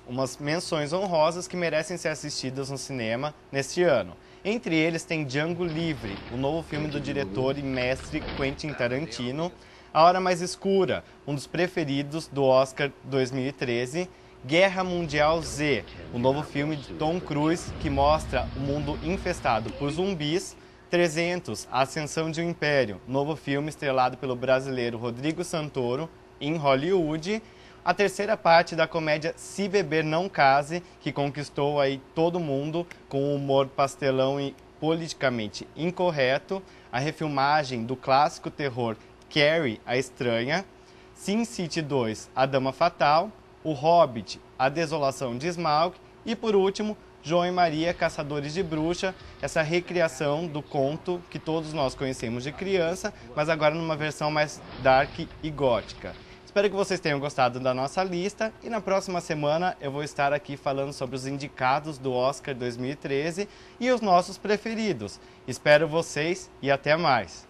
umas menções honrosas que merecem ser assistidas no cinema neste ano. Entre eles tem Django Livre, o novo filme do diretor e mestre Quentin Tarantino, A Hora Mais Escura, um dos preferidos do Oscar 2013, Guerra Mundial Z, o novo filme de Tom Cruise que mostra o mundo infestado por zumbis, 300, A Ascensão de um Império, novo filme estrelado pelo brasileiro Rodrigo Santoro, em Hollywood. A terceira parte da comédia Se Beber Não Case, que conquistou aí todo mundo com um humor pastelão e politicamente incorreto. A refilmagem do clássico terror Carrie, a Estranha. Sin City 2, A Dama Fatal. O Hobbit, A Desolação de Smaug. E por último, João e Maria, Caçadores de Bruxa, essa recriação do conto que todos nós conhecemos de criança, mas agora numa versão mais dark e gótica. Espero que vocês tenham gostado da nossa lista e na próxima semana eu vou estar aqui falando sobre os indicados do Oscar 2013 e os nossos preferidos. Espero vocês e até mais!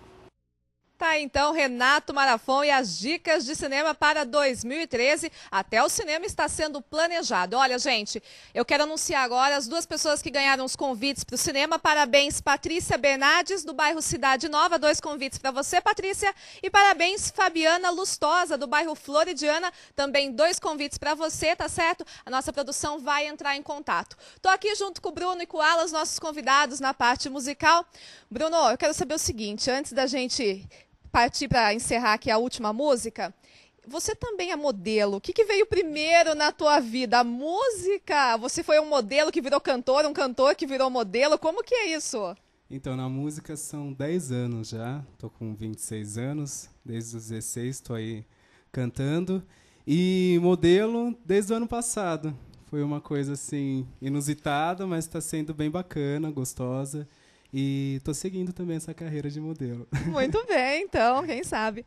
Tá, então, Renato Marafon e as dicas de cinema para 2013. Até o cinema está sendo planejado. Olha, gente, eu quero anunciar agora as 2 pessoas que ganharam os convites para o cinema. Parabéns, Patrícia Bernardes, do bairro Cidade Nova. 2 convites para você, Patrícia. E parabéns, Fabiana Lustosa, do bairro Floridiana. Também 2 convites para você, tá certo? A nossa produção vai entrar em contato. Tô aqui junto com o Bruno e com o Alan, os nossos convidados na parte musical. Bruno, eu quero saber o seguinte, antes da gente partir para encerrar aqui a última música, você também é modelo. O que veio primeiro na tua vida? A música? Você foi um modelo que virou cantor, um cantor que virou modelo? Como que é isso? Então, na música são 10 anos já. Tô com 26 anos. Desde os 16 estou aí cantando. E modelo desde o ano passado. Foi uma coisa assim inusitada, mas está sendo bem bacana, gostosa. E estou seguindo também essa carreira de modelo. Muito bem, então, quem sabe.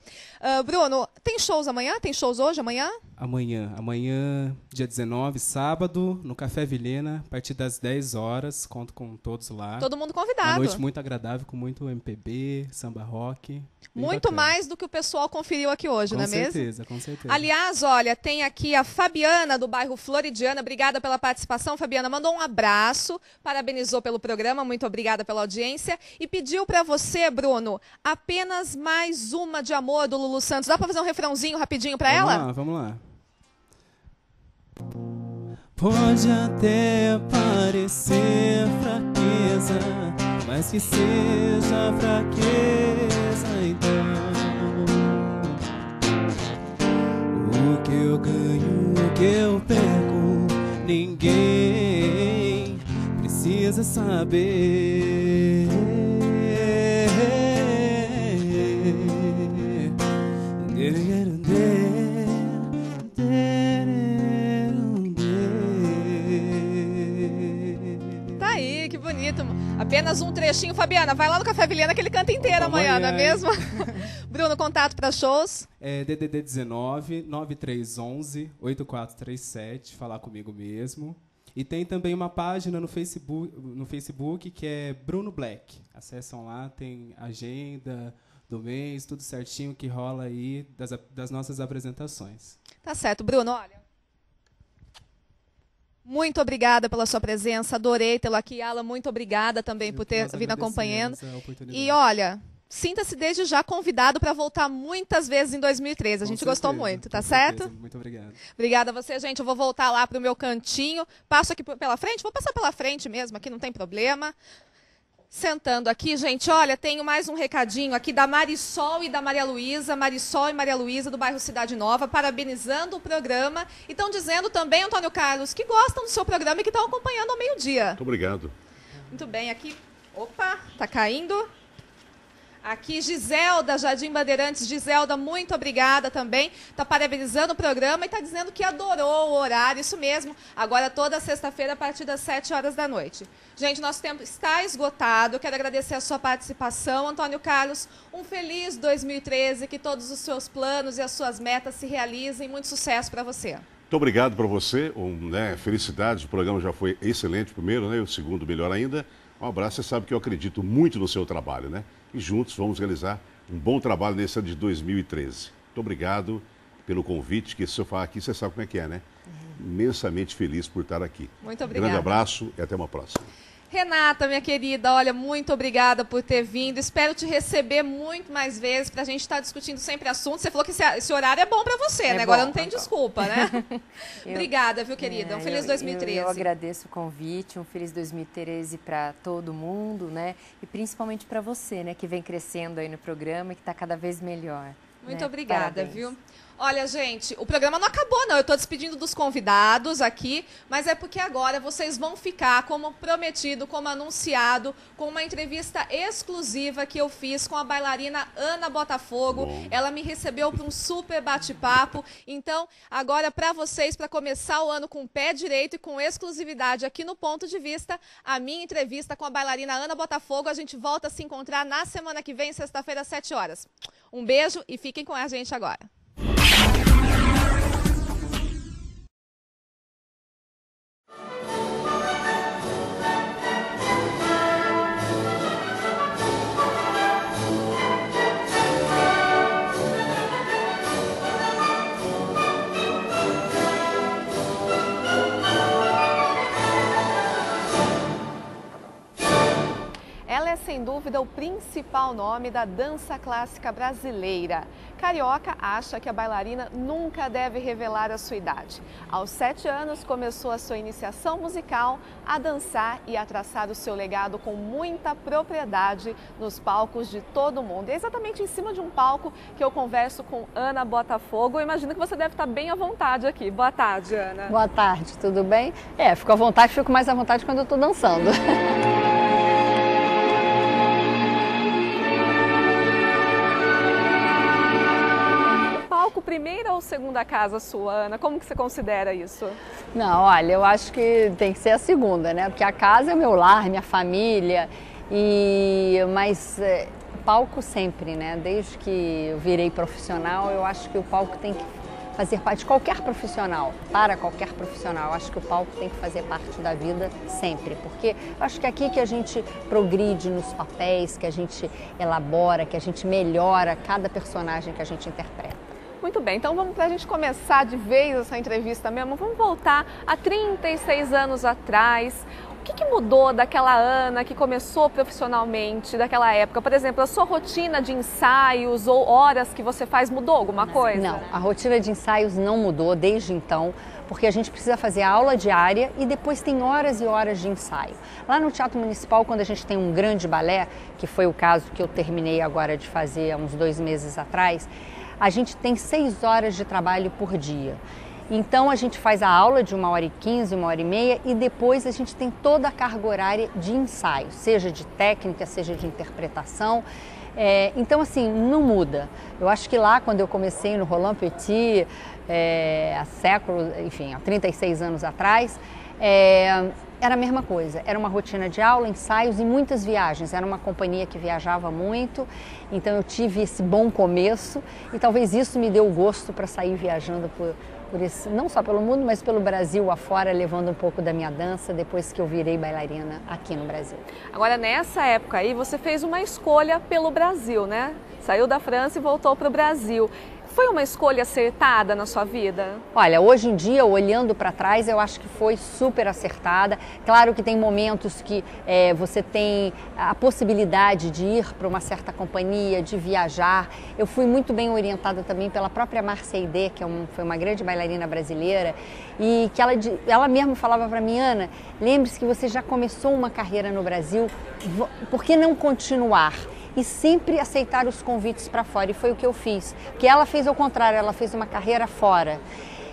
Bruno, tem shows amanhã? Tem shows hoje, amanhã? Amanhã, dia 19, sábado, no Café Vilhena, a partir das 10 horas. Conto com todos lá. Todo mundo convidado. Uma noite muito agradável, com muito MPB, samba rock. Muito mais do que o pessoal conferiu aqui hoje, não é mesmo? Com certeza. Aliás, olha, tem aqui a Fabiana, do bairro Floridiana. Obrigada pela participação, Fabiana. Mandou um abraço, parabenizou pelo programa, muito obrigada pela audiência. E pediu para você, Bruno, apenas mais uma de Amor, do Lulu Santos. Dá para fazer um refrãozinho rapidinho para ela? Vamos lá. Pode até parecer fraqueza, mas que seja fraqueza então. O que eu ganho, o que eu perco, ninguém precisa saber. Apenas um trechinho. Fabiana, vai lá no Café Vilhena que ele canta inteiro amanhã, não é mesmo? Bruno, contato para shows? É DDD 19 9311 8437, falar comigo mesmo. E tem também uma página no Facebook que é Bruno Black. Acessam lá, tem agenda do mês, tudo certinho que rola aí das nossas apresentações. Tá certo, Bruno, olha. Muito obrigada pela sua presença, adorei tê-lo aqui. Alan, muito obrigada também por ter vindo acompanhando. E olha, sinta-se desde já convidado para voltar muitas vezes em 2013. A gente gostou muito, tá certo? Muito obrigado. Obrigada a você, gente. Eu vou voltar lá para o meu cantinho. Passo aqui pela frente? Vou passar pela frente mesmo, aqui não tem problema. Sentando aqui, gente, olha, tenho mais um recadinho aqui da Marisol e da Maria Luísa, Marisol e Maria Luísa do bairro Cidade Nova, parabenizando o programa e estão dizendo também, Antônio Carlos, que gostam do seu programa e que estão acompanhando ao meio-dia. Muito obrigado. Muito bem, aqui, opa, tá caindo. Aqui, Giselda, Jardim Bandeirantes. Giselda, muito obrigada também. Está parabenizando o programa e está dizendo que adorou o horário. Isso mesmo. Agora, toda sexta-feira, a partir das 7 horas da noite. Gente, nosso tempo está esgotado. Eu quero agradecer a sua participação. Antônio Carlos, um feliz 2013. Que todos os seus planos e as suas metas se realizem. Muito sucesso para você. Muito obrigado para você. Felicidades. O programa já foi excelente primeiro, né? E o segundo melhor ainda. Um abraço. Você sabe que eu acredito muito no seu trabalho, né? E juntos vamos realizar um bom trabalho nesse ano de 2013. Muito obrigado pelo convite, que se eu falar aqui, você sabe como é que é, né? Imensamente feliz por estar aqui. Muito obrigada. Grande abraço e até uma próxima. Renata, minha querida, olha, muito obrigada por ter vindo. Espero te receber muito mais vezes para a gente estar discutindo sempre assuntos. Você falou que esse horário é bom para você, né? Agora não tem desculpa, né? Obrigada, viu, querida? Um feliz 2013. Eu agradeço o convite, um feliz 2013 para todo mundo, né? E principalmente para você, né? Que vem crescendo aí no programa e que está cada vez melhor. Muito né? obrigada, Parabéns. viu? Olha, gente, o programa não acabou, não. Eu estou despedindo dos convidados aqui, mas é porque agora vocês vão ficar, como prometido, como anunciado, com uma entrevista exclusiva que eu fiz com a bailarina Ana Botafogo. Bom. Ela me recebeu para um super bate-papo. Então, agora para vocês, para começar o ano com o pé direito e com exclusividade aqui no Ponto de Vista, a minha entrevista com a bailarina Ana Botafogo. A gente volta a se encontrar na semana que vem, sexta-feira, às 7 horas. Um beijo e fiquem com a gente agora. Ela é, sem dúvida, o principal nome da dança clássica brasileira. Carioca acha que a bailarina nunca deve revelar a sua idade. Aos 7 anos, começou a sua iniciação musical, a dançar e a traçar o seu legado com muita propriedade nos palcos de todo o mundo. E é exatamente em cima de um palco que eu converso com Ana Botafogo. Eu imagino que você deve estar bem à vontade aqui. Boa tarde, Ana. Boa tarde, tudo bem? Fico à vontade, fico mais à vontade quando eu estou dançando. Primeira ou segunda casa sua, Ana? Como que você considera isso? Não, olha, eu acho que tem que ser a segunda, né? Porque a casa é o meu lar, minha família, mas palco sempre, né? Desde que eu virei profissional, eu acho que o palco tem que fazer parte de qualquer profissional, para qualquer profissional. Eu acho que o palco tem que fazer parte da vida sempre, porque eu acho que é aqui que a gente progride nos papéis, que a gente elabora, que a gente melhora cada personagem que a gente interpreta. Muito bem, então vamos, para a gente começar de vez essa entrevista mesmo, vamos voltar a 36 anos atrás. O que mudou daquela Ana que começou profissionalmente, daquela época? Por exemplo, a sua rotina de ensaios ou horas que você faz mudou alguma coisa? Não, a rotina de ensaios não mudou desde então, porque a gente precisa fazer a aula diária e depois tem horas e horas de ensaio. Lá no Teatro Municipal, quando a gente tem um grande balé, que foi o caso que eu terminei agora de fazer há uns 2 meses atrás, a gente tem 6 horas de trabalho por dia. Então a gente faz a aula de 1h15, 1h30 e depois a gente tem toda a carga horária de ensaio, seja de técnica, seja de interpretação. Então assim, não muda. Eu acho que lá quando eu comecei no Roland Petit, há 36 anos atrás, era a mesma coisa, era uma rotina de aula, ensaios e muitas viagens. Era uma companhia que viajava muito, então eu tive esse bom começo e talvez isso me deu o gosto para sair viajando por esse, não só pelo mundo, mas pelo Brasil afora, levando um pouco da minha dança depois que eu virei bailarina aqui no Brasil. Agora, nessa época aí, você fez uma escolha pelo Brasil, né? Saiu da França e voltou para o Brasil. Foi uma escolha acertada na sua vida? Olha, hoje em dia, olhando para trás, eu acho que foi super acertada. Claro que tem momentos que você tem a possibilidade de ir para uma certa companhia, de viajar. Eu fui muito bem orientada também pela própria Marcia Aidé, que foi uma grande bailarina brasileira, e que ela mesma falava para mim: Ana, lembre-se que você já começou uma carreira no Brasil, por que não continuar? E sempre aceitar os convites para fora, e foi o que eu fiz. Porque ela fez ao contrário, ela fez uma carreira fora.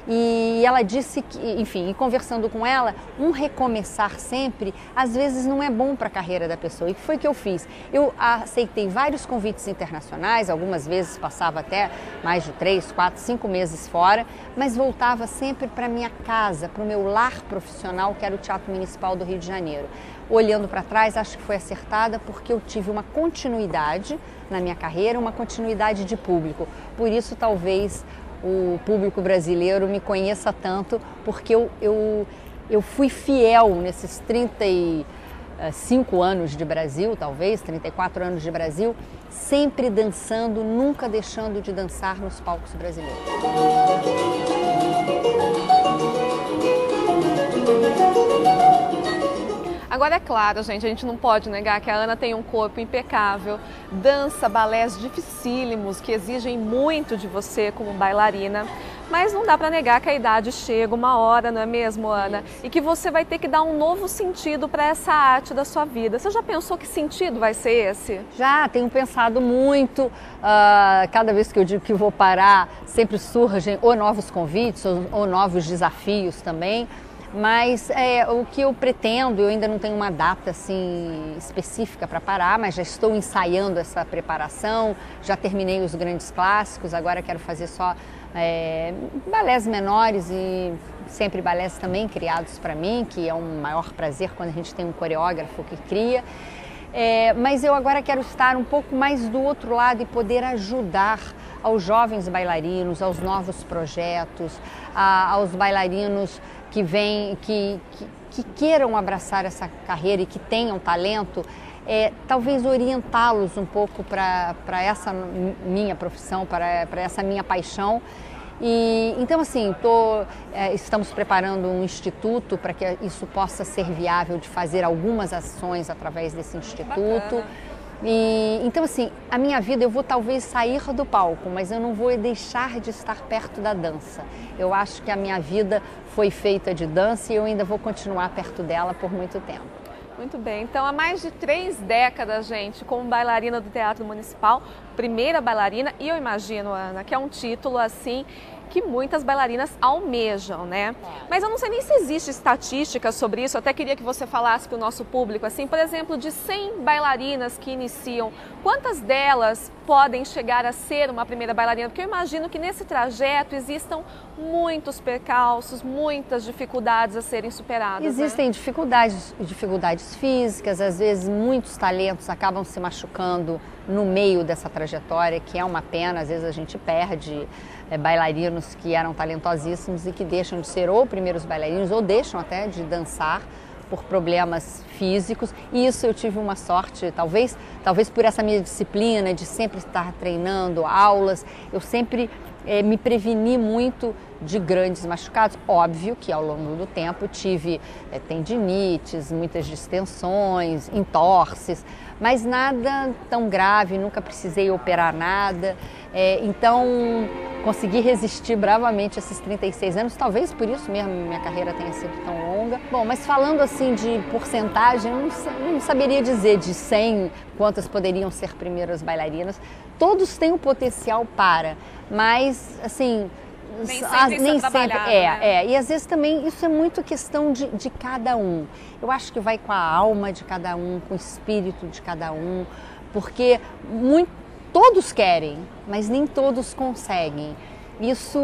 E ela disse que, enfim, conversando com ela, um recomeçar sempre, às vezes não é bom para a carreira da pessoa. E o que foi que eu fiz? Eu aceitei vários convites internacionais, algumas vezes passava até mais de 3, 4, 5 meses fora, mas voltava sempre para minha casa, para o meu lar profissional, que era o Teatro Municipal do Rio de Janeiro. Olhando para trás, acho que foi acertada porque eu tive uma continuidade na minha carreira, uma continuidade de público. Por isso, talvez, o público brasileiro me conheça tanto, porque eu fui fiel nesses 35 anos de Brasil, talvez, 34 anos de Brasil, sempre dançando, nunca deixando de dançar nos palcos brasileiros. Agora, é claro, gente, a gente não pode negar que a Ana tem um corpo impecável, dança balés dificílimos que exigem muito de você como bailarina, mas não dá para negar que a idade chega uma hora, não é mesmo, Ana? E que você vai ter que dar um novo sentido para essa arte da sua vida. Você já pensou que sentido vai ser esse? Já, tenho pensado muito. Cada vez que eu digo que vou parar, sempre surgem ou novos convites ou novos desafios também. Mas o que eu pretendo, eu ainda não tenho uma data assim específica para parar, mas já estou ensaiando essa preparação, já terminei os grandes clássicos, agora quero fazer só balés menores e sempre balés também criados para mim, que é um maior prazer quando a gente tem um coreógrafo que cria. Mas eu agora quero estar um pouco mais do outro lado e poder ajudar aos jovens bailarinos, aos novos projetos, aos bailarinos que queiram abraçar essa carreira e que tenham talento, talvez orientá-los um pouco para essa minha profissão, para essa minha paixão. E então, assim, estamos preparando um instituto para que isso possa ser viável, de fazer algumas ações através desse instituto. E então, assim, a minha vida, eu vou talvez sair do palco, mas eu não vou deixar de estar perto da dança. Eu acho que a minha vida foi feita de dança e eu ainda vou continuar perto dela por muito tempo. Muito bem, então há mais de 3 décadas, gente, como bailarina do Teatro Municipal, primeira bailarina, e eu imagino, Ana, que é um título assim que muitas bailarinas almejam, né? Mas eu não sei nem se existe estatística sobre isso, eu até queria que você falasse para o nosso público, assim, por exemplo, de 100 bailarinas que iniciam, quantas delas podem chegar a ser uma primeira bailarina? Porque eu imagino que nesse trajeto existam muitos percalços, muitas dificuldades a serem superadas. Existem, né? dificuldades físicas, às vezes muitos talentos acabam se machucando no meio dessa trajetória, que é uma pena, às vezes a gente perde bailarinos que eram talentosíssimos e que deixam de ser ou primeiros bailarinos ou deixam até de dançar por problemas físicos. E isso eu tive uma sorte, talvez por essa minha disciplina de sempre estar treinando aulas, eu sempre me preveni muito de grandes machucados. Óbvio que ao longo do tempo tive tendinites, muitas distensões, entorses, mas nada tão grave, nunca precisei operar nada. Então consegui resistir bravamente esses 36 anos, talvez por isso mesmo minha carreira tenha sido tão longa. Bom, mas falando assim de porcentagem, eu não saberia dizer de 100 quantas poderiam ser primeiras bailarinas. Todos têm o potencial para, mas assim, nem sempre né? E às vezes também isso é muito questão de cada um. Eu acho que vai com a alma de cada um, com o espírito de cada um, porque todos querem, mas nem todos conseguem. Isso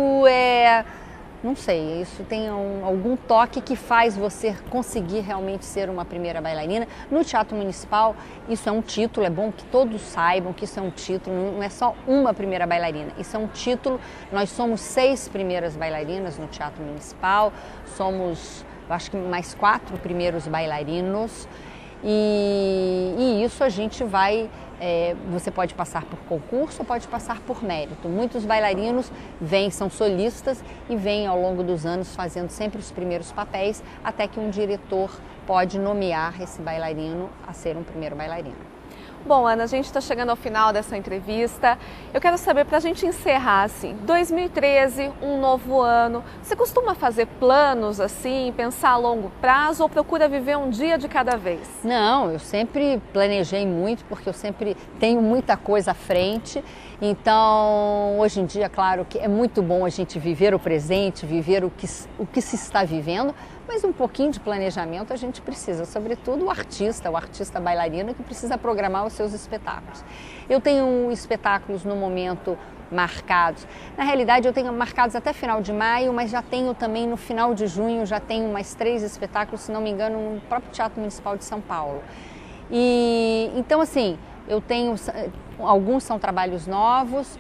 não sei, isso tem algum toque que faz você conseguir realmente ser uma primeira bailarina. No Teatro Municipal, isso é um título, é bom que todos saibam que isso é um título, não é só uma primeira bailarina, isso é um título. Nós somos 6 primeiras bailarinas no Teatro Municipal, somos, eu acho que mais 4 primeiros bailarinos, e isso a gente vai... você pode passar por concurso ou pode passar por mérito. Muitos bailarinos são solistas e vêm ao longo dos anos fazendo sempre os primeiros papéis, até que um diretor pode nomear esse bailarino a ser um primeiro bailarino. Bom, Ana, a gente está chegando ao final dessa entrevista. Eu quero saber, para a gente encerrar, assim, 2013, um novo ano. Você costuma fazer planos, assim, pensar a longo prazo ou procura viver um dia de cada vez? Não, eu sempre planejei muito, porque eu sempre tenho muita coisa à frente. Então, hoje em dia, claro que é muito bom a gente viver o presente, viver o que se está vivendo, mas um pouquinho de planejamento a gente precisa, sobretudo o artista bailarino que precisa programar os seus espetáculos. Eu tenho espetáculos no momento marcados. Na realidade, eu tenho marcados até final de maio, mas já tenho também no final de junho, já tenho mais 3 espetáculos, se não me engano, no próprio Teatro Municipal de São Paulo. E então, assim, eu tenho, alguns são trabalhos novos,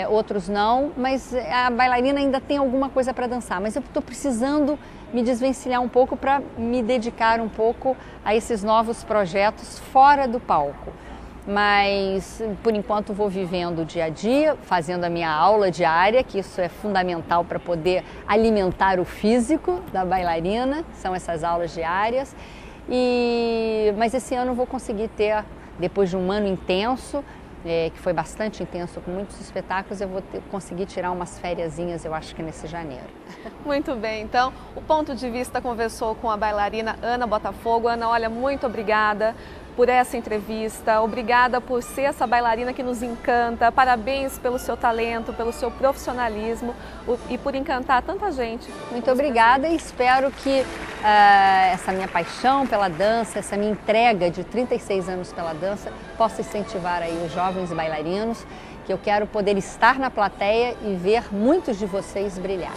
outros não, mas a bailarina ainda tem alguma coisa para dançar, mas eu estou precisando me desvencilhar um pouco para me dedicar um pouco a esses novos projetos fora do palco. Mas, por enquanto, vou vivendo o dia a dia, fazendo a minha aula diária, que isso é fundamental para poder alimentar o físico da bailarina, são essas aulas diárias. Mas esse ano eu vou conseguir ter, depois de um ano intenso, que foi bastante intenso, com muitos espetáculos, eu vou conseguir tirar umas fériasinhas, eu acho que nesse janeiro. Muito bem, então, o Ponto de Vista conversou com a bailarina Ana Botafogo. Ana, olha, muito obrigada por essa entrevista, obrigada por ser essa bailarina que nos encanta, parabéns pelo seu talento, pelo seu profissionalismo e por encantar tanta gente. Muito obrigada e espero que essa minha paixão pela dança, essa minha entrega de 36 anos pela dança possa incentivar aí os jovens bailarinos, que eu quero poder estar na plateia e ver muitos de vocês brilhar.